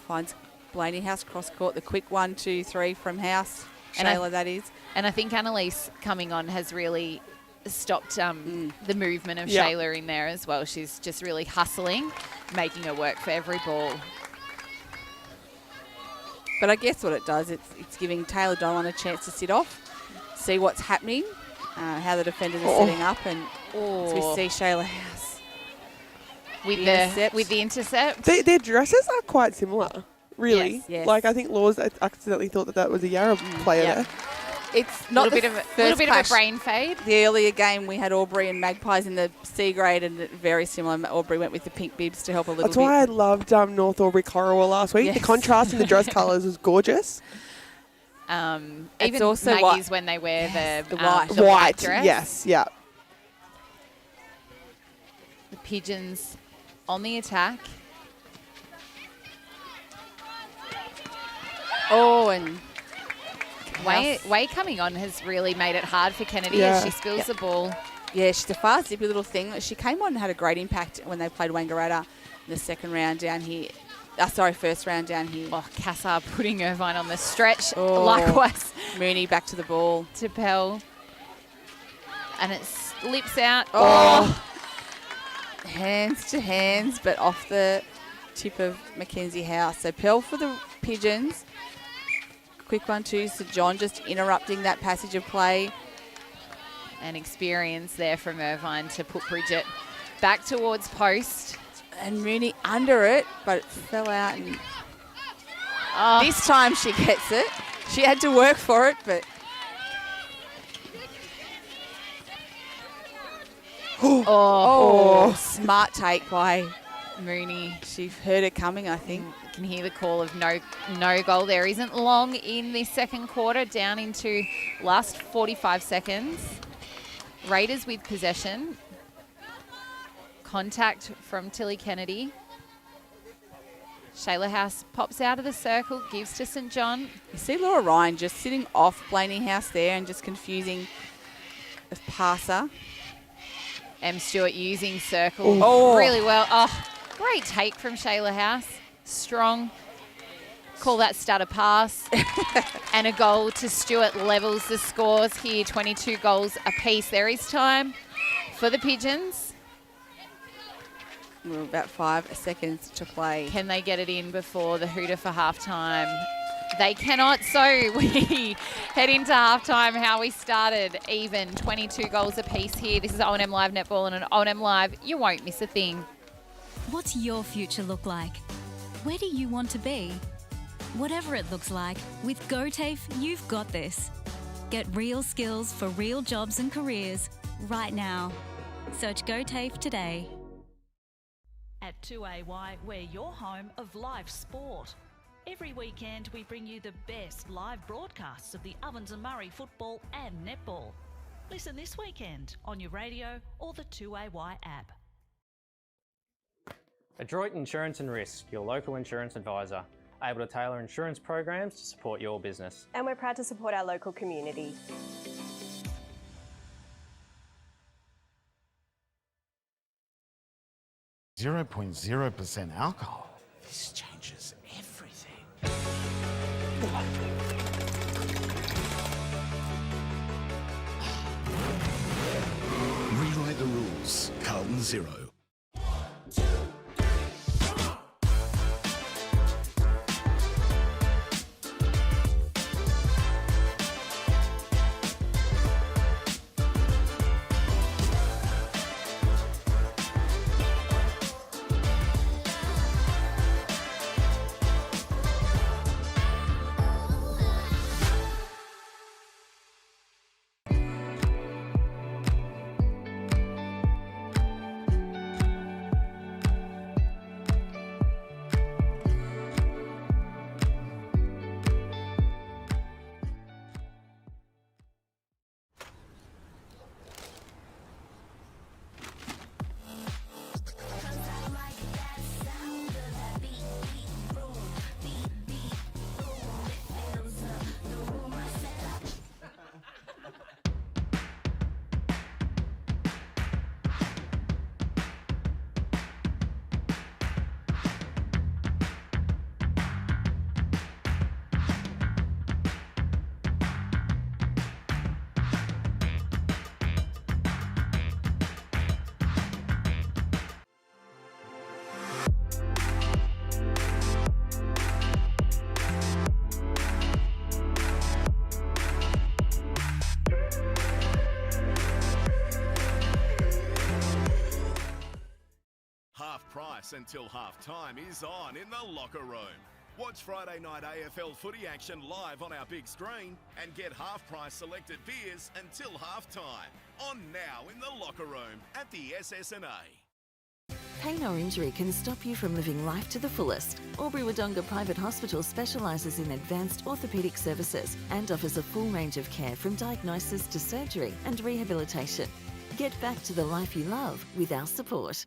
finds Blaney House cross court. The quick 1, 2, 3 from House. Shayla, that is. And I think Annalise coming on has really stopped the movement of Shayla in there as well. She's just really hustling, making her work for every ball. But I guess what it does, it's giving Taylor Dolan a chance to sit off, see what's happening, how the defenders are setting up, and so we see Shayla House with the intercept. Their dresses are quite similar, really. Yes. Like I think Laws accidentally thought that was a Yarra player there. It's not a little bit of a brain fade. The earlier game we had Aubrey and Magpies in the C grade, and very similar. Aubrey went with the pink bibs to help a little bit. That's why I loved North Aubrey Corowa last week. Yes. The contrast in the dress colours was gorgeous. Even also Maggie's when they wear the white. the white dress. Yes, yeah. The Pigeons on the attack. And Way coming on has really made it hard for Kennedy as she spills the ball. Yeah, she's a fast, zippy little thing. She came on and had a great impact when they played Wangaratta in the second round down here. First round down here. Kassar putting Irvine on the stretch. Likewise. Mooney back to the ball. To Pell. And it slips out. Hands to hands, but off the tip of Mackenzie House. So Pell for the Pigeons. Quick 1, 2, St. John just interrupting that passage of play. And experience there from Irvine to put Bridget back towards post. And Mooney under it, but it fell out. And this time she gets it. She had to work for it, but... Smart take by Mooney. She heard it coming, I think. Can hear the call of no goal. There isn't long in the second quarter, down into last 45 seconds. Raiders with possession. Contact from Tilly Kennedy. Shayla House pops out of the circle, gives to St. John. You see Laura Ryan just sitting off Blaney House there and just confusing the passer. M. Stewart using circle really well. Great take from Shayla House. Strong. Call that stutter pass. And a goal to Stewart levels the scores here. 22 goals apiece. There is time for the Pigeons. We're about 5 seconds to play. Can they get it in before the hooter for halftime? They cannot, so we head into halftime how we started. Even 22 goals apiece here. This is O&M Live Netball, and on O&M Live, you won't miss a thing. What's your future look like? Where do you want to be? Whatever it looks like, with GoTAFE, you've got this. Get real skills for real jobs and careers right now. Search GoTAFE today. At 2AY, we're your home of live sport. Every weekend we bring you the best live broadcasts of the Ovens and Murray football and netball. Listen this weekend on your radio or the 2AY app. Adroit Insurance and Risk, your local insurance advisor, able to tailor insurance programs to support your business. And we're proud to support our local community. .0% alcohol. This changes everything. Rewrite the rules. Carlton Zero. Until half-time is on in the locker room. Watch Friday night AFL footy action live on our big screen and get half-price selected beers until half-time. On now in the locker room at the SS&A. Pain or injury can stop you from living life to the fullest. Wodonga Private Hospital specialises in advanced orthopaedic services and offers a full range of care from diagnosis to surgery and rehabilitation. Get back to the life you love with our support.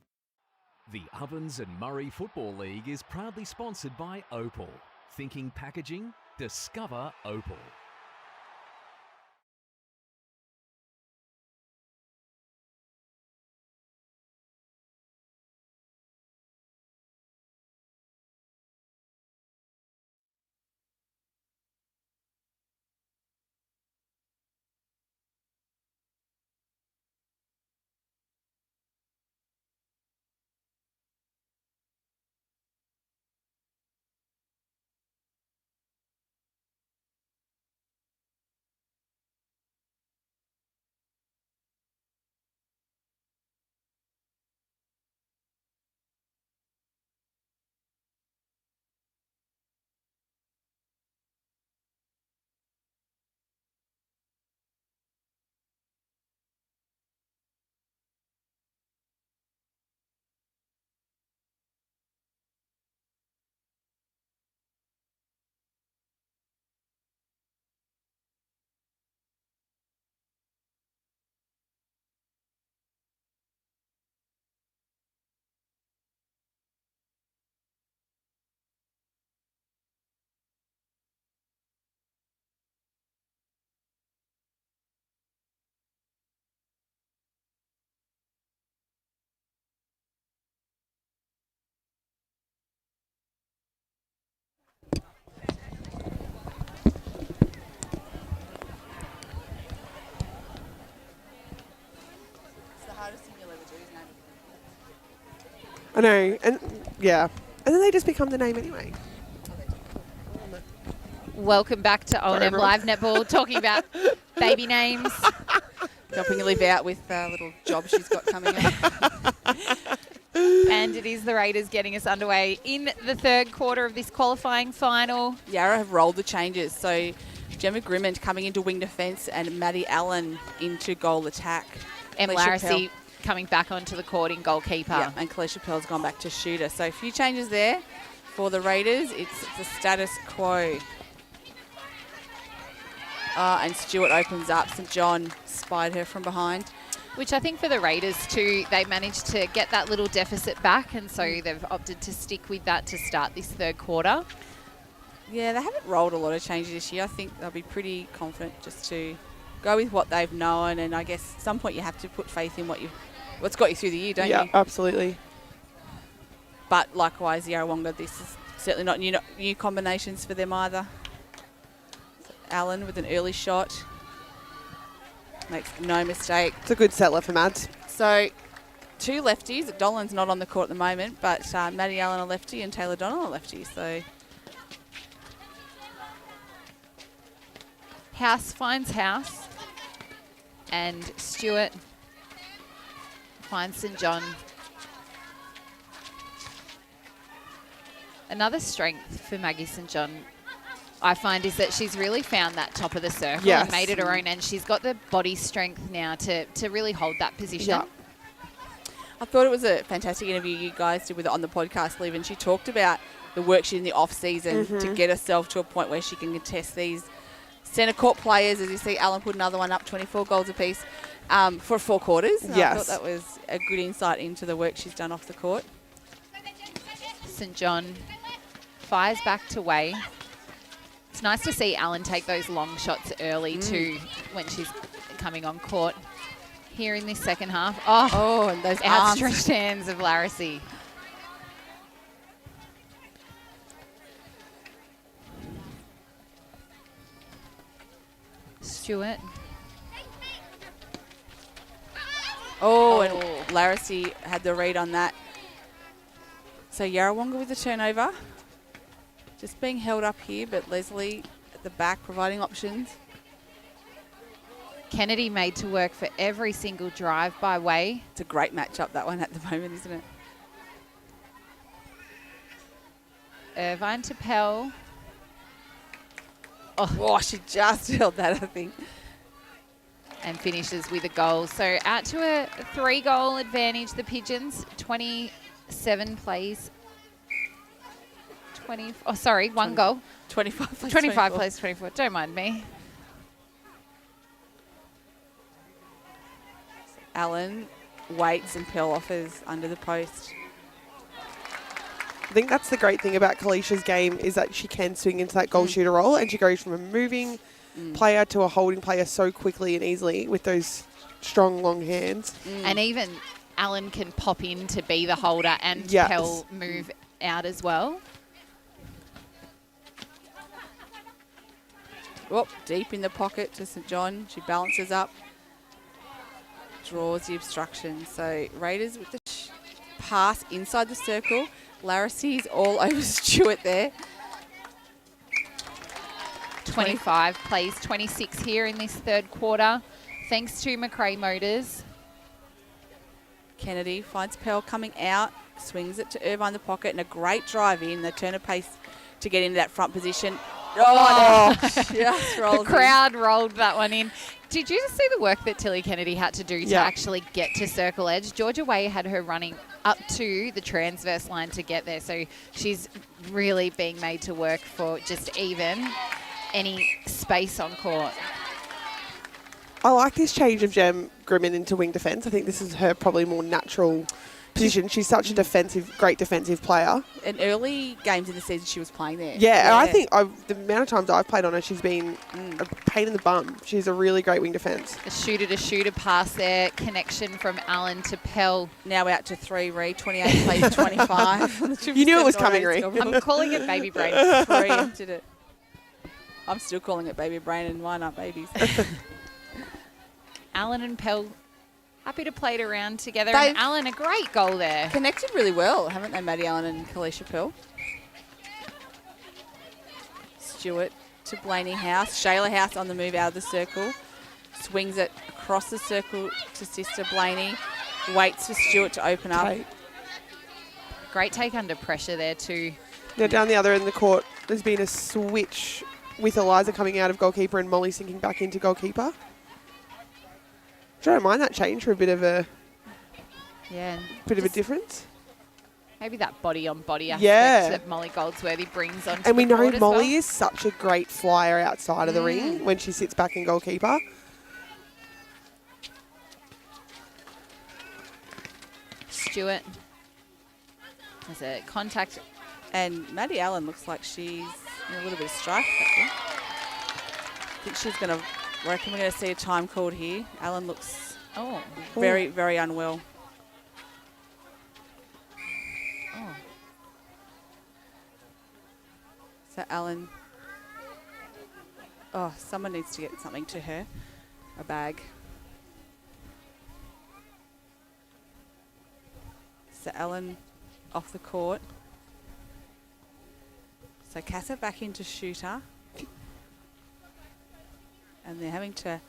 The Ovens and Murray Football League is proudly sponsored by Opal. Thinking packaging? Discover Opal. I know, and yeah. And then they just become the name anyway. Welcome back to O&M Live Netball, talking about baby names. Helping Liv out with a little job she's got coming up. And it is the Raiders getting us underway in the third quarter of this qualifying final. Yarra have rolled the changes. So Gemma Grimmond coming into wing defence and Maddie Allen into goal attack. And Alicia Larissy coming back onto the court in goalkeeper. Yeah, and Kalisha Pell's gone back to shooter. So a few changes there for the Raiders. It's the status quo. And Stewart opens up. St John spied her from behind. Which I think for the Raiders too, they managed to get that little deficit back, and so they've opted to stick with that to start this third quarter. Yeah, they haven't rolled a lot of changes this year. I think they'll be pretty confident just to go with what they've known, and I guess at some point you have to put faith in what's got you through the year, don't you? Yeah, absolutely. But likewise, Yarrawonga, this is certainly not new combinations for them either. So Allen with an early shot. Makes no mistake. It's a good settler for Mads. So, two lefties. Dolan's not on the court at the moment, but Maddie Allen a lefty and Taylor Donald a lefty. So, House finds House, and Stewart finds St John. Another strength for Maggie St John, I find, is that she's really found that top of the circle and made it her own, and she's got the body strength now to really hold that position. Yeah. I thought it was a fantastic interview you guys did with her on the podcast, Liv, and she talked about the work she did in the off-season to get herself to a point where she can contest these centre court players. As you see, Alan put another one up, 24 goals apiece for 4 quarters. And I thought that was a good insight into the work she's done off the court. St John fires back to Way. It's nice to see Alan take those long shots early too when she's coming on court. Here in this second half. And those outstretched hands of Larissy. Stewart. And Larissy had the read on that. So Yarrawonga with the turnover. Just being held up here, but Leslie at the back providing options. Kennedy made to work for every single drive by Way. It's a great matchup, that one at the moment, isn't it? Irvine to Pell. She just held that, I think. And finishes with a goal. So out to a 3-goal advantage, the Pigeons. 27 plays. 1 goal. 25 plays 25 plays 24. Don't mind me. Allen waits and Pell offers under the post. I think that's the great thing about Kalisha's game is that she can swing into that goal shooter role, and she goes from a moving player to a holding player so quickly and easily with those strong, long hands. And even Allen can pop in to be the holder and Pell move out as well. Deep in the pocket to St John. She balances up. Draws the obstruction. So Raiders with the pass inside the circle. Larissy's all over Stewart there. 25 plays 26 here in this third quarter, thanks to McRae Motors. Kennedy finds Pell coming out, swings it to Irvine the pocket, and a great drive in. They turn a pace to get into that front position. The crowd rolled that one in. Did you see the work that Tilly Kennedy had to do to actually get to circle edge? Georgia Way had her running up to the transverse line to get there, so she's really being made to work for just even any space on court. I like this change of Gem Grimmin into wing defence. I think this is her probably more natural position. She's such a great defensive player. In early games in the season, she was playing there. Yeah, and I think the amount of times I've played on her, she's been a pain in the bum. She's a really great wing defence. A shooter-to-shooter pass there. Connection from Allen to Pell. Now out to 3, Ree. 28 plays 25. You knew it was coming, Ree. I'm calling it baby brain. Did it. I'm still calling it baby brain, and mine aren't babies. Allen and Pell happy to play it around together. And Allen, a great goal there. Connected really well, haven't they, Maddie Allen and Kalisha Pell? Stewart to Blaney House. Shayla House on the move out of the circle. Swings it across the circle to sister Blaney. Waits for Stewart to open up. Great take under pressure there too. Now down the other end of the court, there's been a switch with Eliza coming out of goalkeeper and Molly sinking back into goalkeeper. I don't mind that change for a bit of a difference. Maybe that body-on-body aspect that Molly Goldsworthy brings onto and we the know court as Molly well. is such a great flyer outside of the ring when she sits back in goalkeeper. Stewart has a contact. And Maddie Allen looks like she's in a little bit of strife. I think she's going to, reckon we're going to see a time called here. Allen looks very, very unwell. Oh. So Allen, someone needs to get something to her, a bag. So Allen off the court. So Casa back into shooter. And they're having to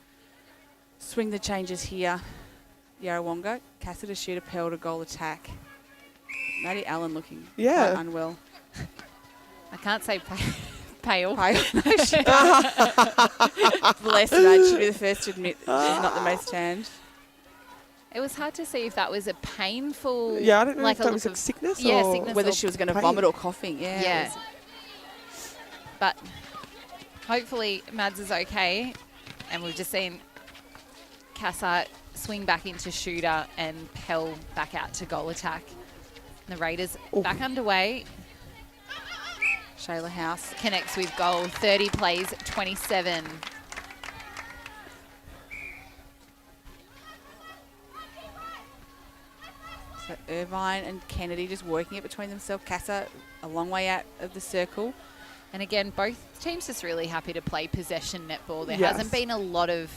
swing the changes here. Yarrawonga, Casa to shooter, Pell to goal attack. Maddie Allen looking quite unwell. I can't say pale. Bless her, she'd be the first to admit she's not the most tanned. It was hard to see if that was a painful... Yeah, I don't know if that was a sickness or... sickness whether or she was going to pain. vomit or coughing. Yeah. But hopefully Mads is okay. And we've just seen Casa swing back into shooter and Pell back out to goal attack. And the Raiders back underway. Shayla House connects with goal. 30 plays, 27. So Irvine and Kennedy just working it between themselves. Casa a long way out of the circle. And again, both teams just really happy to play possession netball. There hasn't been a lot of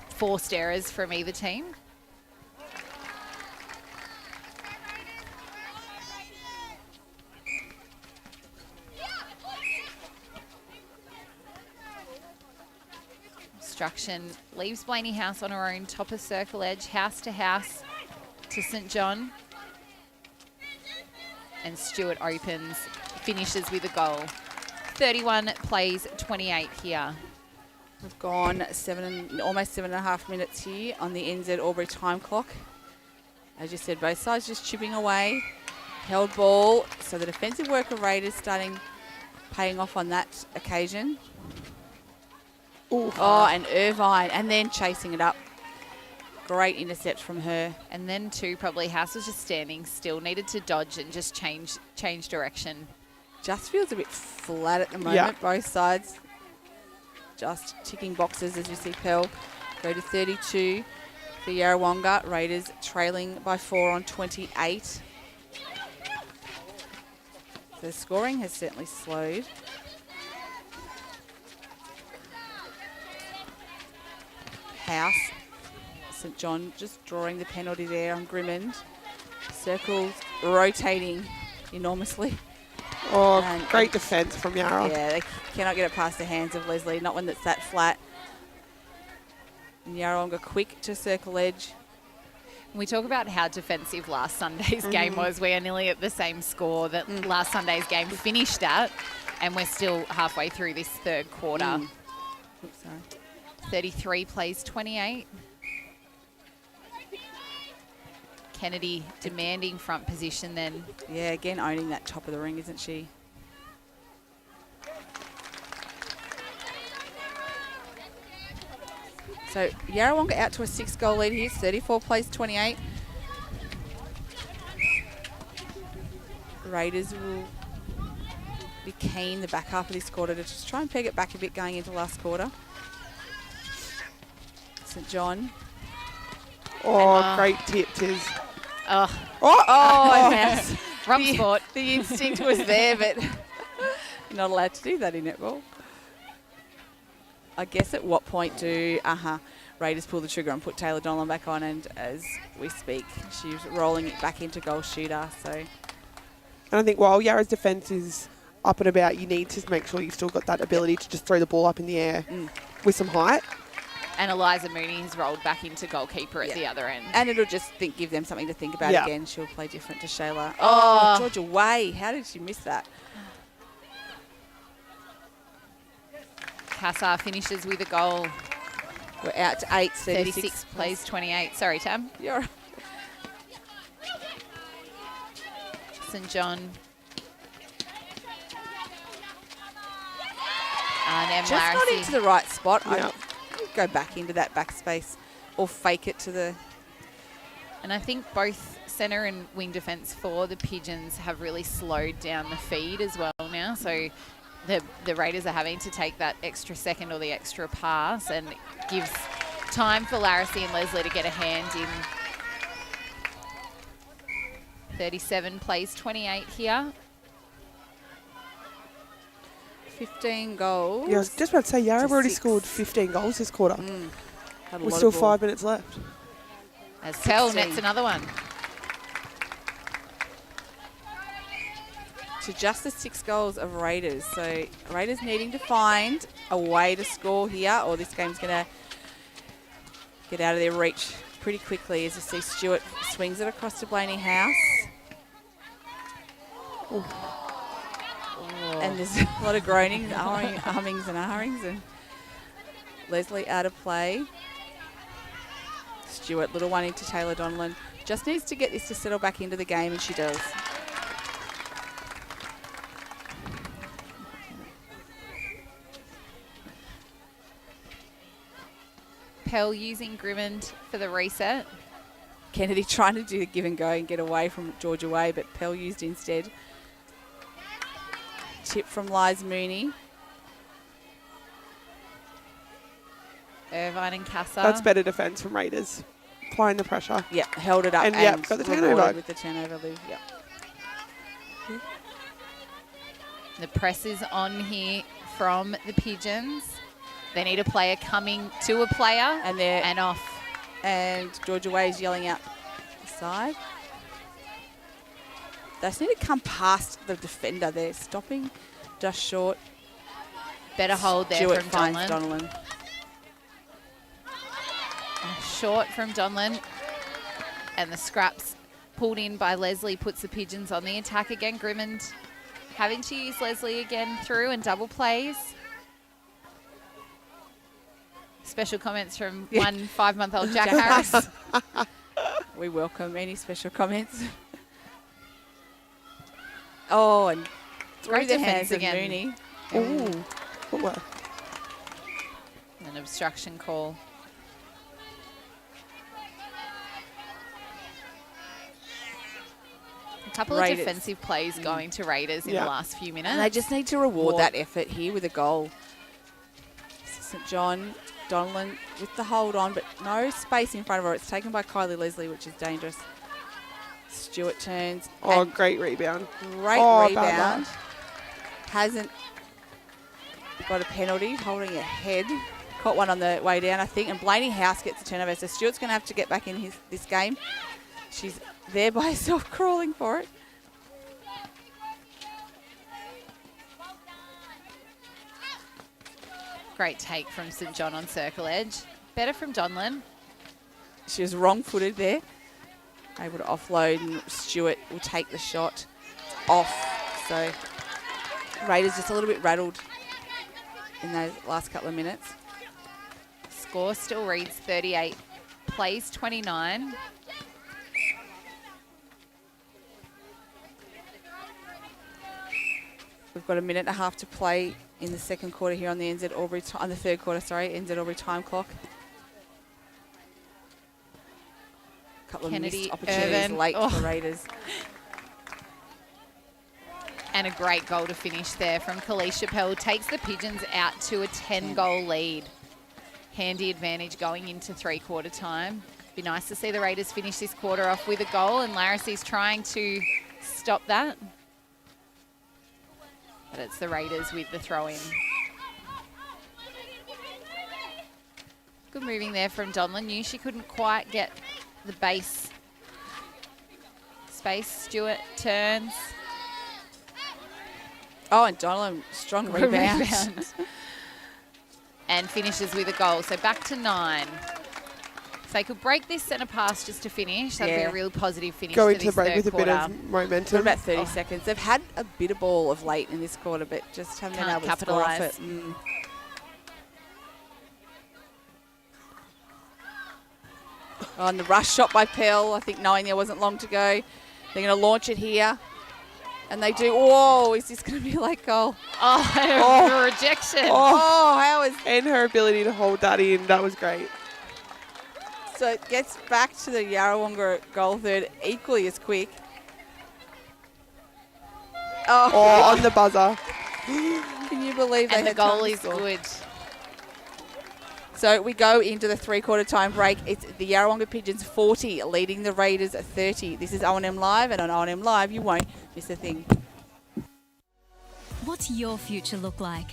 forced errors from either team. Obstruction leaves Blaney House on her own, top of circle edge, house to house to St John. And Stewart opens, finishes with a goal. 31 plays, 28 here. We've gone almost 7.5 minutes here on the NZ Albury time clock. As you said, both sides just chipping away. Held ball, so the defensive work of Raiders paying off on that occasion. And Irvine, and then chasing it up. Great intercept from her. And then too, probably House was just standing still, needed to dodge and just change direction. Just feels a bit flat at the moment, both sides. Just ticking boxes as you see Pell go to 32 for Yarrawonga. Raiders trailing by 4 on 28. The scoring has certainly slowed. House. St John just drawing the penalty there on Grimmond. Circles rotating enormously. Great defence from Yarra. Yeah, they cannot get it past the hands of Leslie, not when it's that flat. And Yarrawonga quick to circle edge. We talk about how defensive last Sunday's game was. We are nearly at the same score that last Sunday's game finished at, and we're still halfway through this third quarter. Oops, sorry. 33 plays 28. Kennedy demanding front position then. Yeah, again owning that top of the ring, isn't she? So Yarrawonga out to a 6-goal lead here, 34 plays 28. Raiders will be keen the back half of this quarter to just try and peg it back a bit going into last quarter. St John. Great tip, Tiz. Rump sport. The instinct was there, but you're not allowed to do that in netball. I guess at what point do Raiders pull the trigger and put Taylor Donlan back on, and as we speak, she's rolling it back into goal shooter. And I think while Yarra's defence is up and about, you need to make sure you've still got that ability to just throw the ball up in the air with some height. And Eliza Mooney has rolled back into goalkeeper at the other end. And it'll just give them something to think about Yeah. again. She'll play different to Shayla. Oh. Georgia Way. How did she miss that? Kassar finishes with a goal. We're out to 8, 36 plays 28. Sorry, Tam. You're St John. And just not Larissy. into the right spot. Yeah. I'd go back into that back space or fake it to the... And I think both centre and wing defence for the Pigeons have really slowed down the feed as well now. So the Raiders are having to take that extra second or the extra pass, and it gives time for Larissy and Leslie to get a hand in. 37 plays 28 here. 15 goals. Yeah, I was just about to say, Yarra to already 6. scored 15 goals this quarter. Had a With lot still of ball. 5 minutes left. As Pell 16. nets another one. To just the 6 goals of Raiders. So Raiders needing to find a way to score here, or this game's going to get out of their reach pretty quickly. As you see, Stewart swings it across to Blaney House. And there's a lot of groaning, hummings and ahhings, and Leslie out of play. Stewart, little one into Taylor Donlan. Just needs to get this to settle back into the game, and she does. Pell using Grimmond for the reset. Kennedy trying to do the give and go and get away from Georgia Way, but Pell used instead. Tip from Liz Mooney. Irvine and Kassar. That's better defence from Raiders. Applying the pressure. Yeah, held it up And, and got the rewarded turnover. with the turnover, Liv. Yeah. The press is on here from the Pigeons. They need a player coming to a player And they're and off. and Georgia Way is yelling out the side. They just need to come past the defender. They're stopping just short. Better hold there Stewart from finds Donlan. Donlan. Short from Donlan. And the scraps pulled in by Leslie puts the Pigeons on the attack again. Grimmond having to use Leslie again through and double plays. Special comments from one 5-month-old Jack Harris. We welcome any special comments. Oh, and through Great the defence hands of again. Mooney. Ooh. Footwork. An obstruction call. A couple Raiders. of defensive plays going to Raiders in Yeah. the last few minutes. And they just need to reward that effort here with a goal. St John, Donlan with the hold on, but no space in front of her. It's taken by Kylie Leslie, which is dangerous. Stewart turns. Oh, and great rebound. great Oh, rebound. bad Hasn't got a penalty, holding her head. Caught one on the way down, I think, and Blaney House gets a turnover. So Stewart's going to have to get back in this game. She's there by herself crawling for it. Great take from St John on circle edge. Better from Donlan. She was wrong-footed there. Able to offload, and Stewart will take the shot. It's off. So Raiders just a little bit rattled in those last couple of minutes. Score still reads 38. Plays 29. We've got a minute and a half to play in the second quarter here on the NZ Albury on the third quarter, sorry, NZ Albury time clock. A couple Kennedy, of missed opportunities Irvin. late Oh. for Raiders. And a great goal to finish there from Kalisha Pell. Takes the Pigeons out to a 10-goal lead. Handy advantage going into three-quarter time. Be nice to see the Raiders finish this quarter off with a goal, and Larissy's trying to stop that. But it's the Raiders with the throw-in. Good moving there from Donlan. Knew she couldn't quite get the base space. Stewart turns. Oh, and Donlan, strong rebound. and finishes with a goal. So back to 9. If they could break this centre pass just to finish, that'd be a real positive finish Go to into this break third with quarter. a bit of momentum. About 30 seconds. They've had a bit of ball of late in this quarter, but just haven't been able to score off it. Oh, and the rush shot by Pell, I think knowing there wasn't long to go. They're going to launch it here. And they do. Whoa, is this going to be a late goal? Oh, rejection. Oh, how is... And her ability to hold that in, that was great. So it gets back to the Yarrawonga goal third equally as quick. Oh, on the buzzer. Can you believe they and the had goal time to is score? good. So we go into the three-quarter time break. It's the Yarrawonga Pigeons 40 leading the Raiders 30. This is O&M Live, and on O&M Live you won't miss a thing. What's your future look like?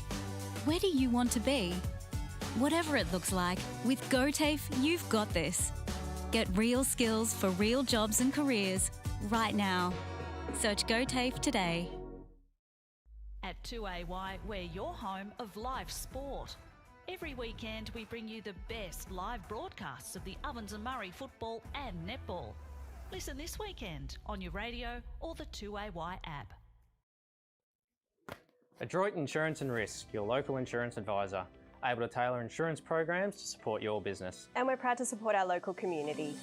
Where do you want to be? Whatever it looks like, with GoTAFE, you've got this. Get real skills for real jobs and careers right now. Search GoTAFE today. At 2AY, we're your home of live sport. Every weekend we bring you the best live broadcasts of the Ovens and Murray football and netball. Listen this weekend on your radio or the 2AY app. Adroit Insurance and Risk, your local insurance advisor, able to tailor insurance programs to support your business. And we're proud to support our local community.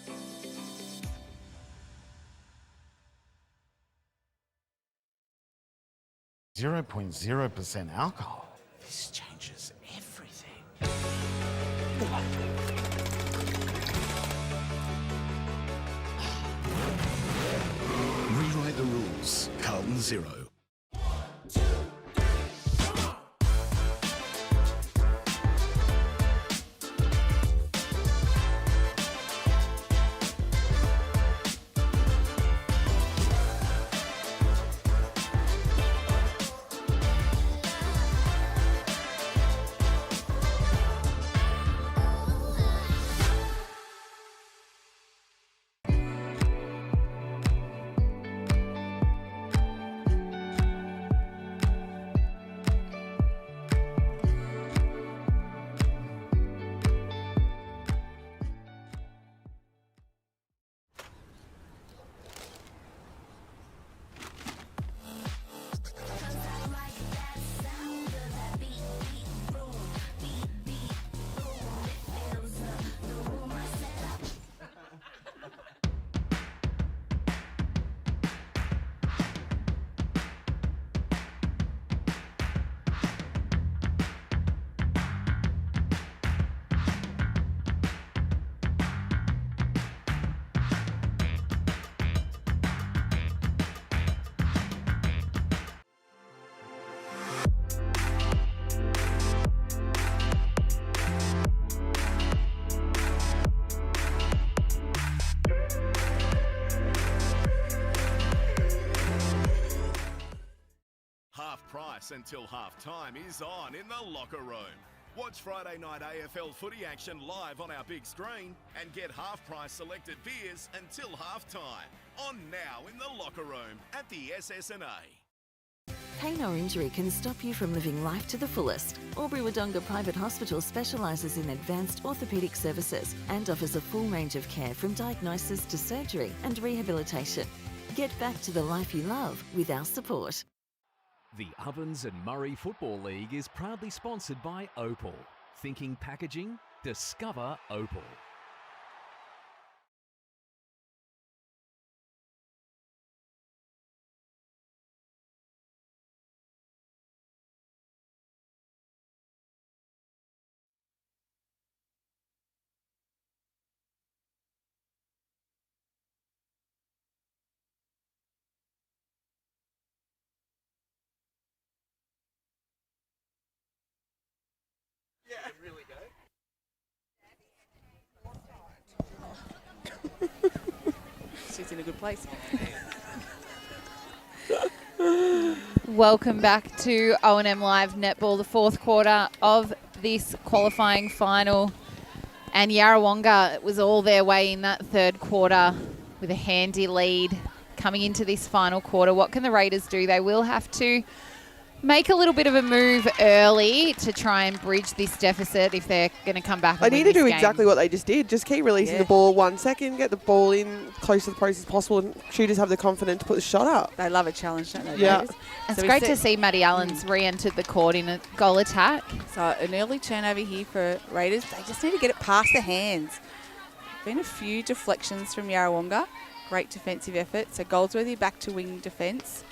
.0% alcohol. This changes everything. Rewrite the rules. Carlton 0. Price until half-time is on in the locker room. Watch Friday night AFL footy action live on our big screen and get half-price selected beers until half-time. On now in the locker room at the SS&A. Pain or injury can stop you from living life to the fullest. Wodonga Private Hospital specialises in advanced orthopaedic services and offers a full range of care from diagnosis to surgery and rehabilitation. Get back to the life you love with our support. The Ovens and Murray Football League is proudly sponsored by Opal. Thinking packaging? Discover Opal. Yeah, really go. She's in a good place. Welcome back to O&M Live Netball, the fourth quarter of this qualifying final. And Yarrawonga was all their way in that third quarter with a handy lead coming into this final quarter. What can the Raiders do? They will have to make a little bit of a move early to try and bridge this deficit if they're going to come back. They need to do exactly what they just did. Just keep releasing the ball 1 second, get the ball in close to the post as possible, and shooters have the confidence to put the shot up. They love a challenge, don't they? Yeah. It's great to see Maddie Allen's re-entered the court in a goal attack. So an early turnover here for Raiders. They just need to get it past the hands. Been a few deflections from Yarrawonga. Great defensive effort. So Goldsworthy back to wing defence.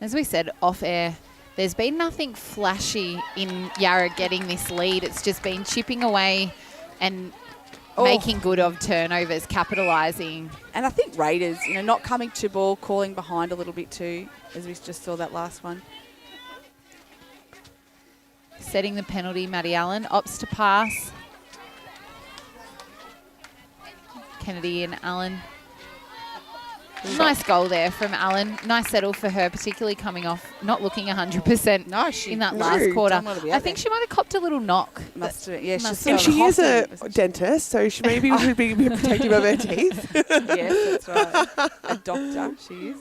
As we said off air, there's been nothing flashy in Yarra getting this lead. It's just been chipping away and making good of turnovers, capitalising. And I think Raiders, not coming to ball, calling behind a little bit too, as we just saw that last one. Setting the penalty, Maddie Allen opts to pass. Kennedy and Allen. Nice goal there from Allen. Nice settle for her, particularly coming off, not looking 100% in that last quarter. I think she might have copped a little knock. Must have, yeah. And she is a dentist, so she maybe should be protective of her teeth. Yes, that's right. A doctor, she is.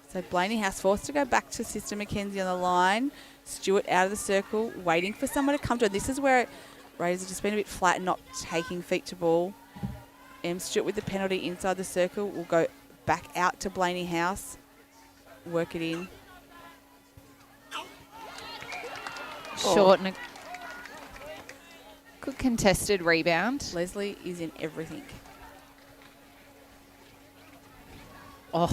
So Blaney House forced to go back to Sister Mackenzie on the line. Stewart out of the circle, waiting for someone to come to her. This is where Raiders have just been a bit flat and not taking feet to ball. Stewart with the penalty inside the circle will go back out to Blaney House. Work it in. Short and a good contested rebound. Leslie is in everything. Oh,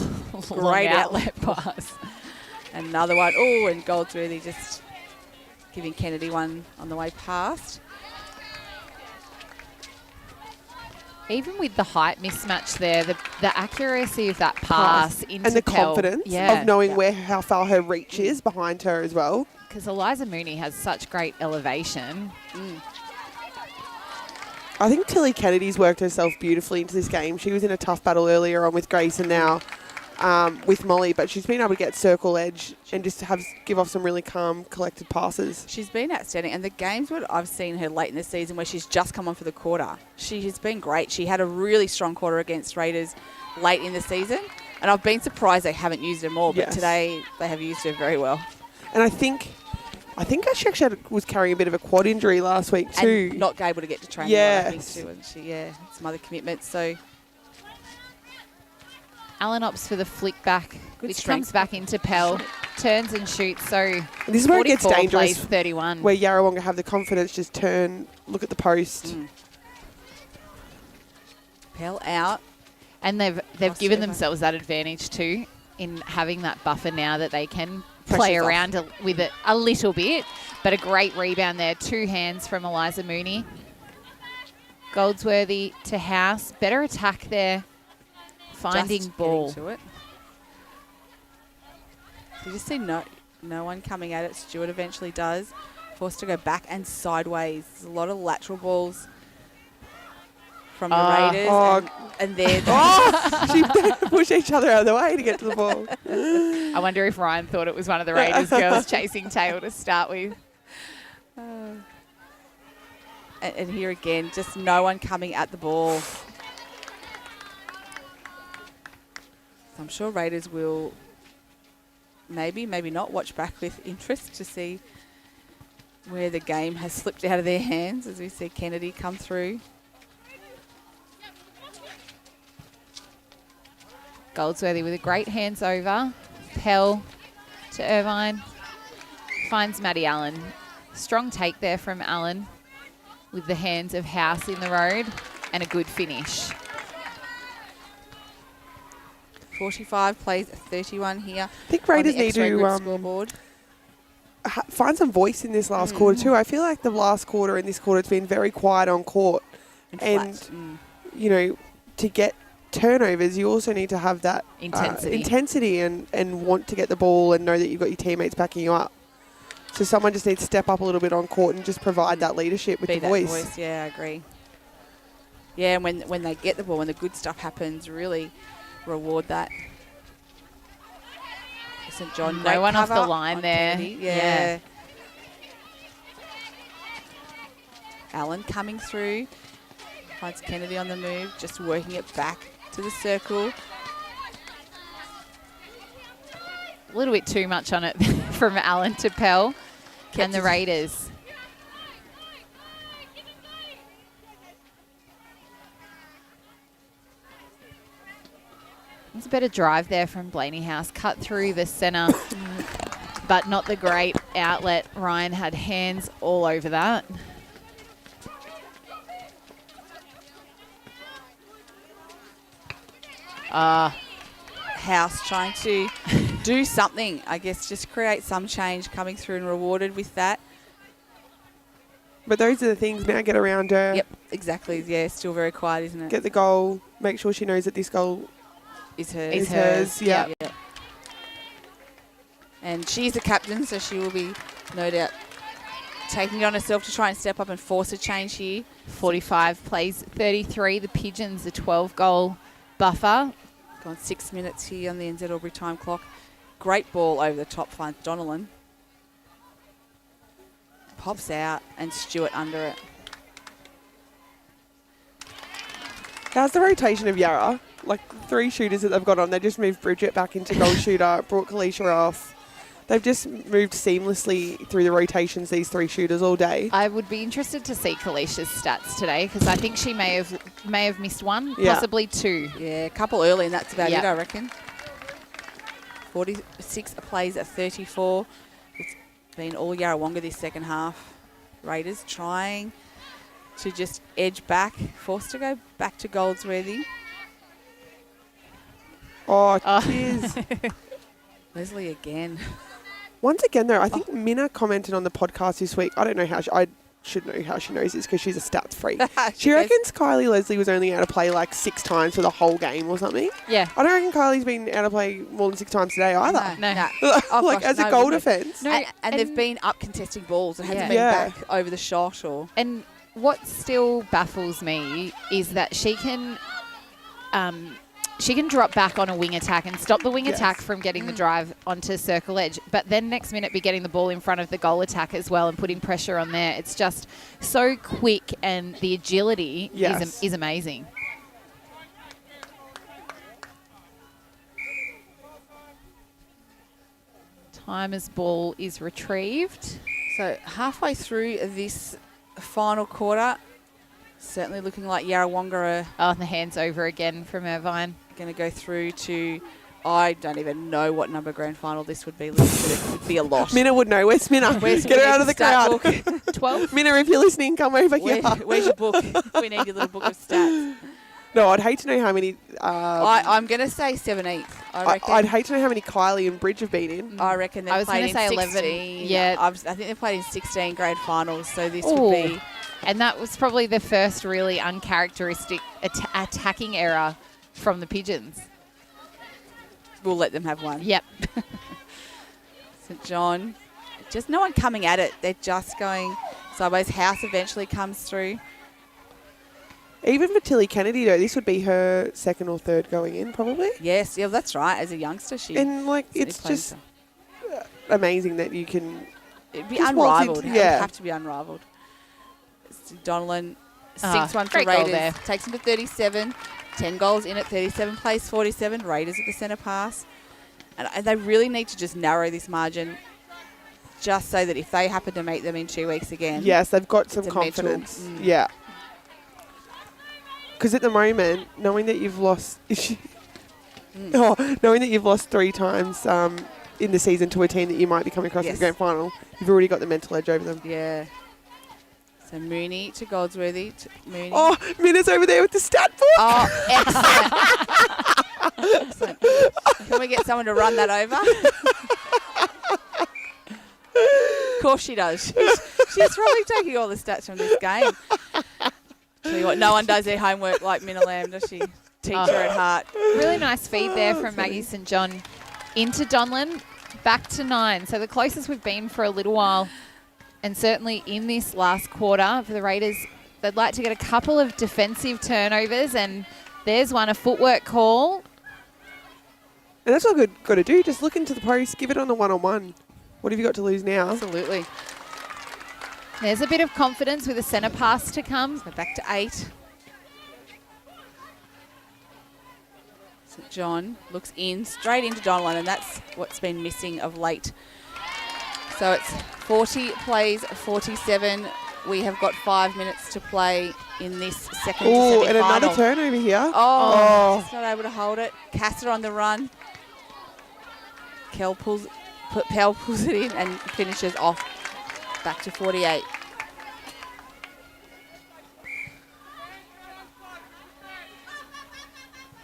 great outlet pass. Another one. Oh, and Goldsworthy just giving Kennedy one on the way past. Even with the height mismatch there, the accuracy of that pass into and the Pell, confidence of knowing how far her reach is behind her as well. Because Eliza Mooney has such great elevation. I think Tilly Kennedy's worked herself beautifully into this game. She was in a tough battle earlier on with Grace and now with Molly, but she's been able to get circle edge and just give off some really calm, collected passes. She's been outstanding, and the games where I've seen her late in the season where she's just come on for the quarter, she has been great. She had a really strong quarter against Raiders late in the season, and I've been surprised they haven't used her more, but today they have used her very well. And I think she actually was carrying a bit of a quad injury last week too. And not able to get to training. Yes. I think too, and she, some other commitments, so... Allen opts for the flick back, which comes back into Pell, turns and shoots. So this is where it gets dangerous. 31. Where Yarrawonga have the confidence, just turn, look at the post. Pell out, and they've given themselves that advantage too in having that buffer now that they can play around with it a little bit. But a great rebound there, 2 hands from Eliza Mooney. Goldsworthy to House, better attack there. Finding just ball. To it. You just see no one coming at it. Stewart eventually does. Forced to go back and sideways. There's a lot of lateral balls from the Raiders. And then she pushed each other out of the way to get to the ball. I wonder if Ryan thought it was one of the Raiders girls chasing tail to start with. And here again, just no one coming at the ball. I'm sure Raiders will maybe not watch back with interest to see where the game has slipped out of their hands as we see Kennedy come through. Goldsworthy with a great hands over. Pell to Irvine. Finds Maddie Allen. Strong take there from Allen with the hands of House in the road and a good finish. 45 plays 31 here. I think Raiders need to scoreboard. Find some voice in this last quarter too. I feel like the last quarter and this quarter it's been very quiet on court. And to get turnovers, you also need to have that intensity and want to get the ball and know that you've got your teammates backing you up. So someone just needs to step up a little bit on court and just provide that leadership with the voice. Yeah, I agree. Yeah, and when they get the ball, when the good stuff happens, really reward that. St. John, no one off the line there. Kennedy. Yeah. Allen coming through. Finds Kennedy on the move, just working it back to the circle. a little bit too much on it from Alan to Pell and the Raiders. There's a better drive there from Blaney House. Cut through the centre, but not the great outlet. Ryan had hands all over that. House trying to do something, I guess, just create some change, coming through and rewarded with that. But those are the things. Now get around her. Yep, exactly. Yeah, still very quiet, isn't it? Get the goal. Make sure she knows that this goal is hers. Is hers. Yeah. Yeah. And she's the captain, so she will be, no doubt, taking it on herself to try and step up and force a change here. 45 plays 33. The Pigeons, the 12-goal buffer. Gone 6 minutes here on the NZ Albury time clock. Great ball over the top, finds Donnellan. Pops out and Stewart under it. How's the rotation of Yarra? Like 3 shooters that they've got on. They just moved Bridget back into goal shooter, brought Kalisha off. They've just moved seamlessly through the rotations, these 3 shooters all day. I would be interested to see Kalisha's stats today because I think she may have missed one, possibly 2. Yeah, a couple early and that's about it, I reckon. 46 plays at 34. It's been all Yarrawonga this second half. Raiders trying to just edge back, forced to go back to Goldsworthy. Oh, cheers. Leslie again. Once again, though, I think Minna commented on the podcast this week. I don't know how I should know how she knows this because she's a stats freak. She reckons Kylie Leslie was only out of play like 6 times for the whole game or something. Yeah. I don't reckon Kylie's been out of play more than 6 times today either. No. Oh, like gosh, as a goal defence. No, and they've been up contesting balls. It hasn't been back over the shot or. And what still baffles me is that she can drop back on a wing attack and stop the wing attack from getting the drive onto circle edge, but then next minute be getting the ball in front of the goal attack as well and putting pressure on there. It's just so quick and the agility is amazing. Timer's ball is retrieved. So halfway through this final quarter, certainly looking like Yarrawonga are the hands over again from Irvine. Going to go through to, I don't even know what number grand final this would be, Liz, but it would be a lot. Minna would know. Where's Minna? Get her out of the crowd. 12. Minna, if you're listening, come over here. Where's your book? We need your little book of stats. No, I'd hate to know how many. I'm going to say 7/8. I reckon. I'd hate to know how many Kylie and Bridge have been in. I reckon they've played in 16. 11. Yeah. I think they've played in 16 grade finals, so this would be. And that was probably the first really uncharacteristic attacking error from the Pigeons. We'll let them have one. Yep. St John, just no one coming at it. They're just going sideways. House eventually comes through. Even for Tilly Kennedy, though, this would be her 2nd or 3rd going in, probably. Yes, yeah, that's right. As a youngster, she. And like, it's just amazing that you can. It'd be unrivaled. It would have to be unrivaled. Donnellan sinks one for Raiders. There. Takes them to 37. 10 goals in at 37. Plays 47. Raiders at the centre pass. And they really need to just narrow this margin just so that if they happen to meet them in 2 weeks again. Yes, they've got some confidence. Yeah. Because at the moment, knowing that you've lost, knowing that you've lost 3 times in the season to a team that you might be coming across in the grand final, you've already got the mental edge over them. Yeah. So Mooney to Goldsworthy. Mooney. Oh, Minna's over there with the stat book. Oh, excellent. Excellent. Can we get someone to run that over? Of course she does. She's probably taking all the stats from this game. Tell you what, no one does their homework like Minna Lamb, does she? Teacher at heart. Really nice feed there from Maggie St John into Donlan, back to 9. So the closest we've been for a little while. And certainly in this last quarter for the Raiders, they'd like to get a couple of defensive turnovers. And there's one, a footwork call. And that's all good got to do. Just look into the post, give it on the one-on-one. What have you got to lose now? Absolutely. There's a bit of confidence with a centre pass to come. So back to 8. St. John looks in, straight into Donlan, and that's what's been missing of late. So it's 40 plays 47. We have got 5 minutes to play in this second Oh, semi-final. and another turnover here. Oh, just not able to hold it. Castor on the run. Pell pulls it in and finishes off. Back to 48.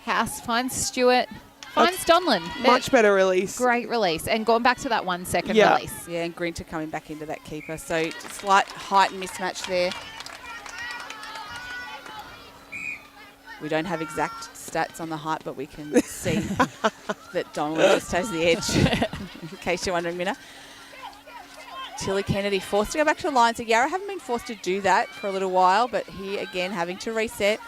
House finds Stewart. Finds Donlan. Much better release. Great release. And going back to that 1 second Yeah. release. Yeah, and Grinter coming back into that keeper. So slight height mismatch there. We don't have exact stats on the height, but we can see that Donlan just has the edge, in case you're wondering, Minna. Tilly Kennedy forced to go back to the line. So Yarra haven't been forced to do that for a little while, but he again having to reset.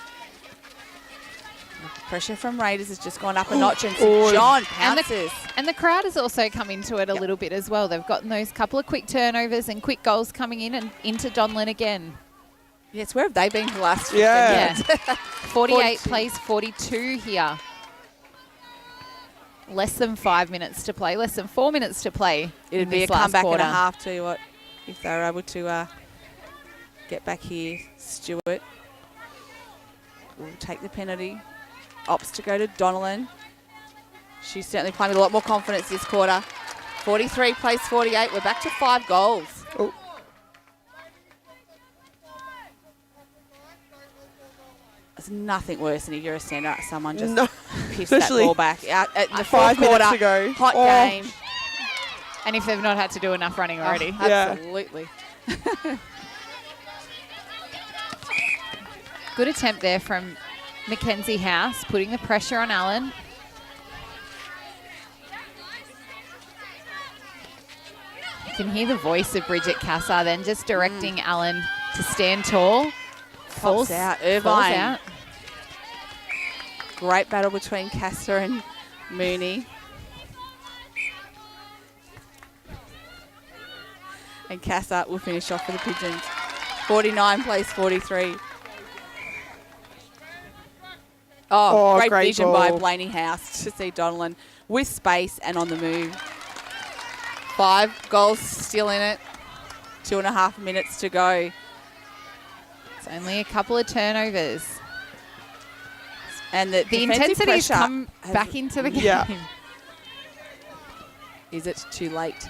Pressure from Raiders has just gone up a notch, and St. John pounces. And the crowd has also come into it a little bit as well. They've gotten those couple of quick turnovers and quick goals coming in and into Donlan again. Yes, where have they been for the last 15 Yeah. minutes? 48 plays 42 here. Less than 5 minutes to play, less than 4 minutes to play. It'd be a comeback and a half, tell you what, if they were able to get back here. Stewart will take the penalty. Opts to go to Donlan. She's certainly playing with a lot more confidence this quarter. 43 plays 48. We're back to 5 goals. Oh. There's nothing worse than if you're a centre. Someone just piffs that Especially ball back out at the 5 fourth quarter. minutes to go. Hot Oh. game. And if they've not had to do enough running already. Oh, absolutely. Good attempt there from Mackenzie House, putting the pressure on Allen. You can hear the voice of Bridget Cassar then just directing Allen to stand tall. Falls out. Falls Irvine. out. Great battle between Castor and Mooney. And Cassar will finish off for the Pigeons. 49 plays 43. Oh, great vision by Blaney House to see Donlan with space and on the move. 5 goals still in it. 2.5 minutes to go. It's only a couple of turnovers. And the intensity has come back into the game. Yeah. Is it too late?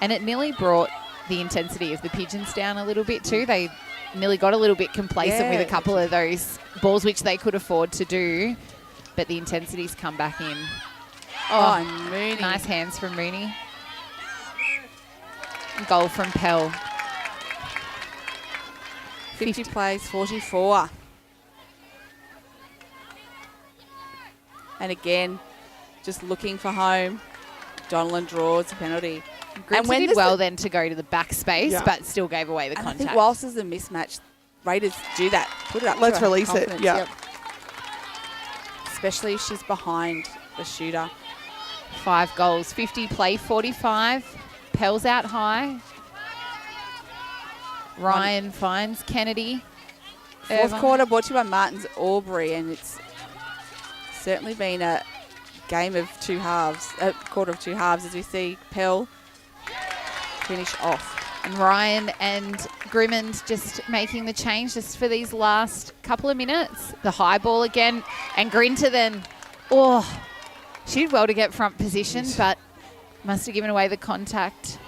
And it nearly brought the intensity of the Pigeons down a little bit too. They nearly got a little bit complacent with a couple of those balls, which they could afford to do. But the intensity's come back in. Oh, and Mooney. Nice hands from Mooney. Goal from Pell. 50 plays 44. And again, just looking for home. Donlan draws a penalty. And when did well then to go to the back space, but still gave away the contact. I think whilst there's a mismatch, Raiders do that. Put it up. Let's to her release it. confidence. Yeah. Yep. Especially if she's behind the shooter. 5 goals, 50 play 45. Pell's out high. Ryan finds Kennedy. Fourth quarter brought to you by Martin's Albury, and it's certainly been a game of 2 halves, a quarter of 2 halves, as we see Pell finish off. And Ryan and Grimmond just making the change just for these last couple of minutes. The high ball again. And Grinter then, she did well to get front position, but must have given away the contact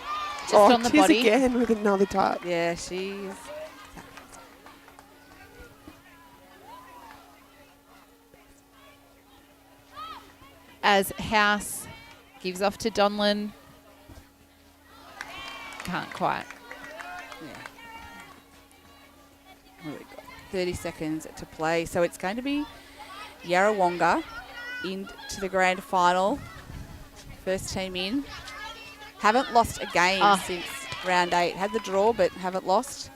just on the body. Again with another tap. Yeah, she's... As House gives off to Donlan. Can't quite. Yeah. We've got 30 seconds to play. So it's going to be Yarrawonga into the grand final. First team in. Haven't lost a game since round 8. Had the draw, but haven't lost.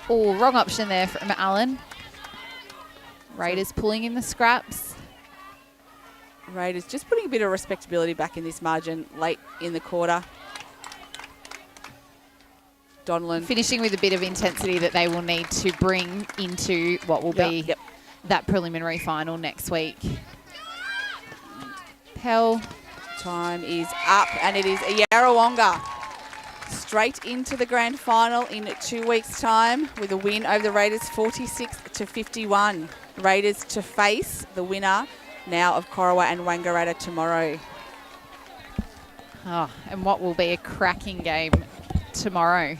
Oh, wrong option there from Allen. Raiders pulling in the scraps. Raiders just putting a bit of respectability back in this margin late in the quarter. Donlan. Finishing with a bit of intensity that they will need to bring into what will be that preliminary final next week. Pell time is up, and it is Yarrawonga straight into the grand final in 2 weeks' time with a win over the Raiders 46-51. Raiders to face the winner now of Corowa and Wangaratta tomorrow. Oh, and what will be a cracking game tomorrow.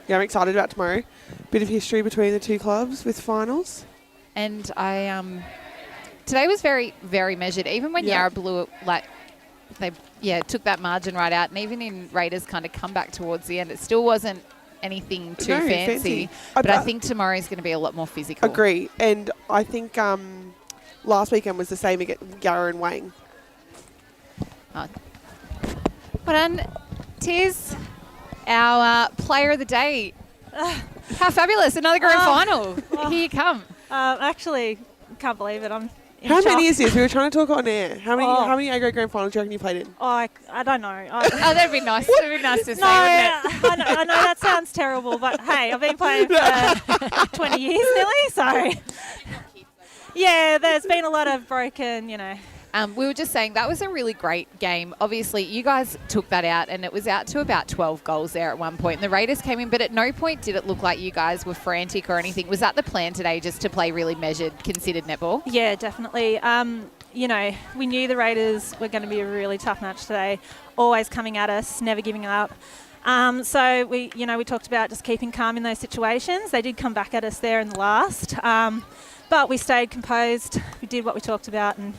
Yeah, I'm excited about tomorrow. Bit of history between the two clubs with finals. And I today was very, very measured. Even when Yarra blew it, like they took that margin right out, and even in Raiders kind of come back towards the end, it still wasn't anything too fancy. But I think tomorrow is going to be a lot more physical. Agree. And I think last weekend was the same against Yarra and Wang. Well done, Tiz, our player of the day. How fabulous, another grand final. Here you come. Actually, can't believe it. I'm in How shock. many is this? We were trying to talk on air. How many A-grade grand finals do you reckon you played in? I don't know. Oh, that'd be nice. That'd be nice to say, wouldn't it? I know that sounds terrible, but hey, I've been playing for 20 years nearly, so yeah, there's been a lot of broken, We were just saying that was a really great game. Obviously, you guys took that out, and it was out to about 12 goals there at one point. And the Raiders came in, but at no point did it look like you guys were frantic or anything. Was that the plan today, just to play really measured, considered netball? Yeah, definitely. We knew the Raiders were going to be a really tough match today, always coming at us, never giving up. So we talked about just keeping calm in those situations. They did come back at us there in the last. But we stayed composed. We did what we talked about, and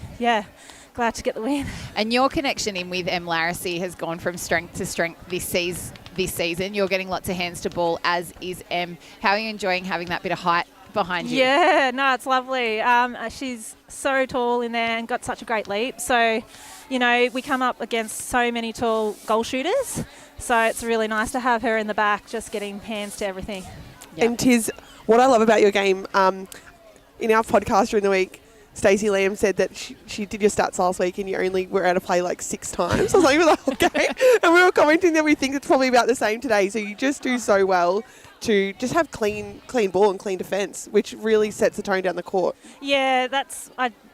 glad to get the win. And your connection in with M. Larissy has gone from strength to strength this season. You're getting lots of hands to ball, as is M. How are you enjoying having that bit of height behind you? Yeah, no, it's lovely. She's so tall in there and got such a great leap. So, we come up against so many tall goal shooters. So it's really nice to have her in the back, just getting hands to everything. Yep. And Tiz, what I love about your game, in our podcast during the week, Stacey Lamb said that she did your stats last week and you only were out of play like 6 times or something for the whole game. And we were commenting that we think it's probably about the same today. So you just do so well to just have clean ball and clean defence, which really sets the tone down the court. Yeah, that's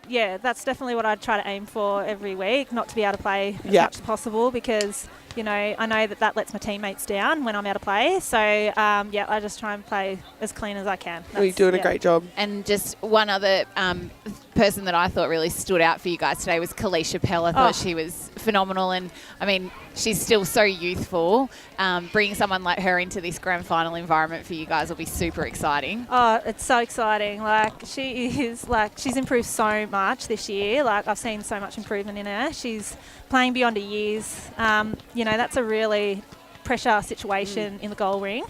definitely what I try to aim for every week, not to be out of play as much as possible, because I know that lets my teammates down when I'm out of play. So, I just try and play as clean as I can. You're doing a great job. And just one other person that I thought really stood out for you guys today was Kalisha Pell. I thought she was phenomenal. And, I mean, she's still so youthful. Bringing someone like her into this grand final environment for you guys will be super exciting. Oh, it's so exciting. She's improved so much this year. I've seen so much improvement in her. She's playing beyond her years. That's a really pressure situation in the goal ring.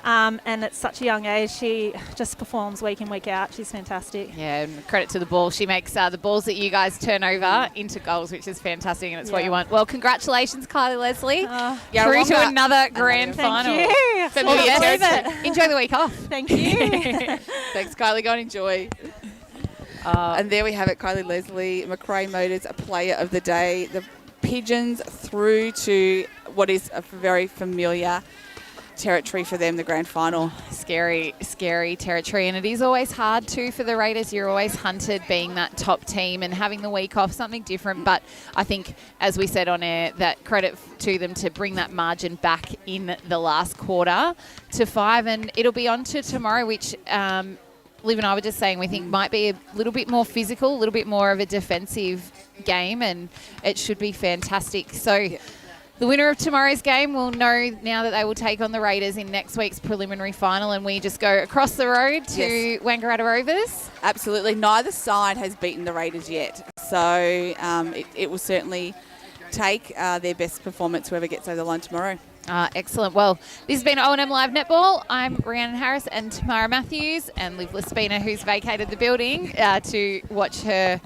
And at such a young age, she just performs week in, week out. She's fantastic. Yeah, and credit to the ball. She makes the balls that you guys turn over into goals, which is fantastic, and it's what you want. Well, congratulations, Kylie Leslie. Through to another grand final. Thank you. Familiar territory. Enjoy the week off. Thank you. Thanks, Kylie. Go and enjoy. And there we have it, Kylie Leslie, Macrae Motors, a player of the day. The Pigeons through to what is a very familiar territory for them, the grand final. Scary territory, and it is always hard too for the Raiders. You're always hunted being that top team and having the week off, something different. But I think, as we said on air, that credit to them to bring that margin back in the last quarter to 5, and it'll be on to tomorrow, which Liv and I were just saying we think might be a little bit more physical, a little bit more of a defensive game, and it should be fantastic. So the winner of tomorrow's game will know now that they will take on the Raiders in next week's preliminary final, and we just go across the road to Wangaratta Rovers. Absolutely. Neither side has beaten the Raiders yet. So it will certainly take their best performance, whoever gets over the line tomorrow. Excellent. Well, this has been O&M Live Netball. I'm Rhiannon Harris and Tamara Matthews and Liv Lespina, who's vacated the building to watch her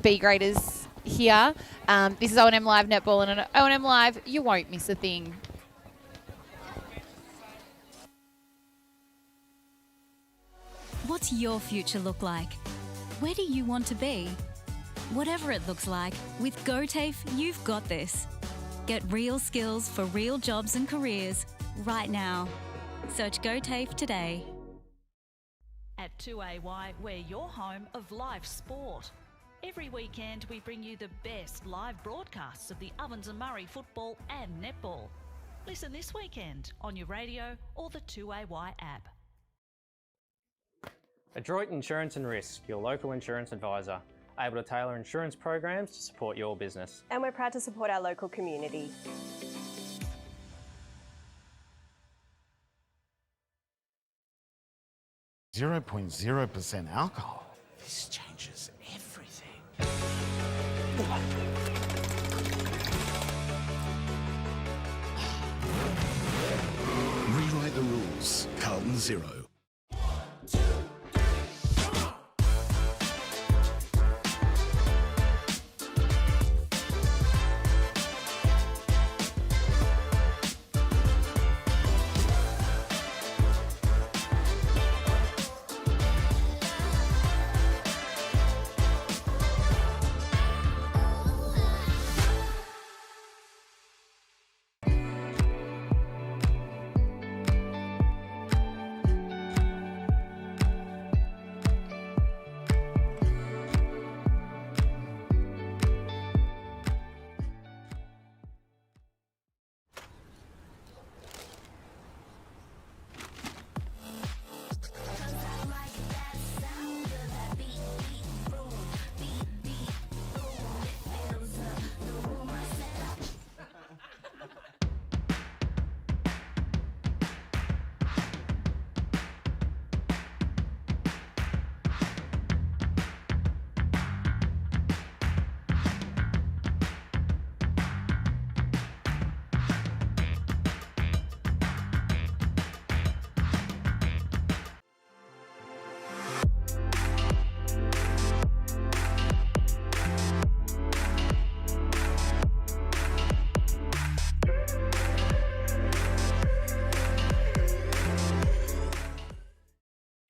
B-graders here. This is O&M Live Netball, and on O&M Live, you won't miss a thing. What's your future look like? Where do you want to be? Whatever it looks like, with GoTAFE, you've got this. Get real skills for real jobs and careers right now. Search GoTAFE today. At 2AY, we're your home of live sport. Every weekend we bring you the best live broadcasts of the Ovens and Murray football and netball. Listen this weekend on your radio or the 2AY app. Adroit Insurance and Risk, your local insurance advisor, able to tailor insurance programs to support your business. And we're proud to support our local community. .0% alcohol. This changes everything. Rewrite the rules. Carlton Zero.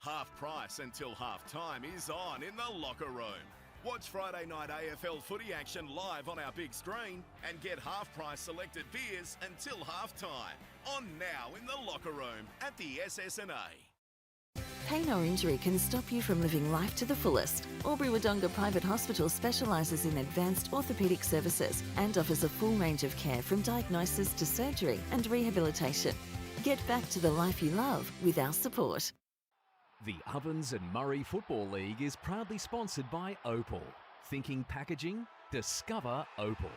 Half price until half time is on in the locker room. Watch Friday night AFL footy action live on our big screen and get half price selected beers until half time. On now in the locker room at the SS&A. Pain or injury can stop you from living life to the fullest. Wodonga Private Hospital specialises in advanced orthopaedic services and offers a full range of care from diagnosis to surgery and rehabilitation. Get back to the life you love with our support. The Ovens and Murray Football League is proudly sponsored by Opal. Thinking packaging? Discover Opal.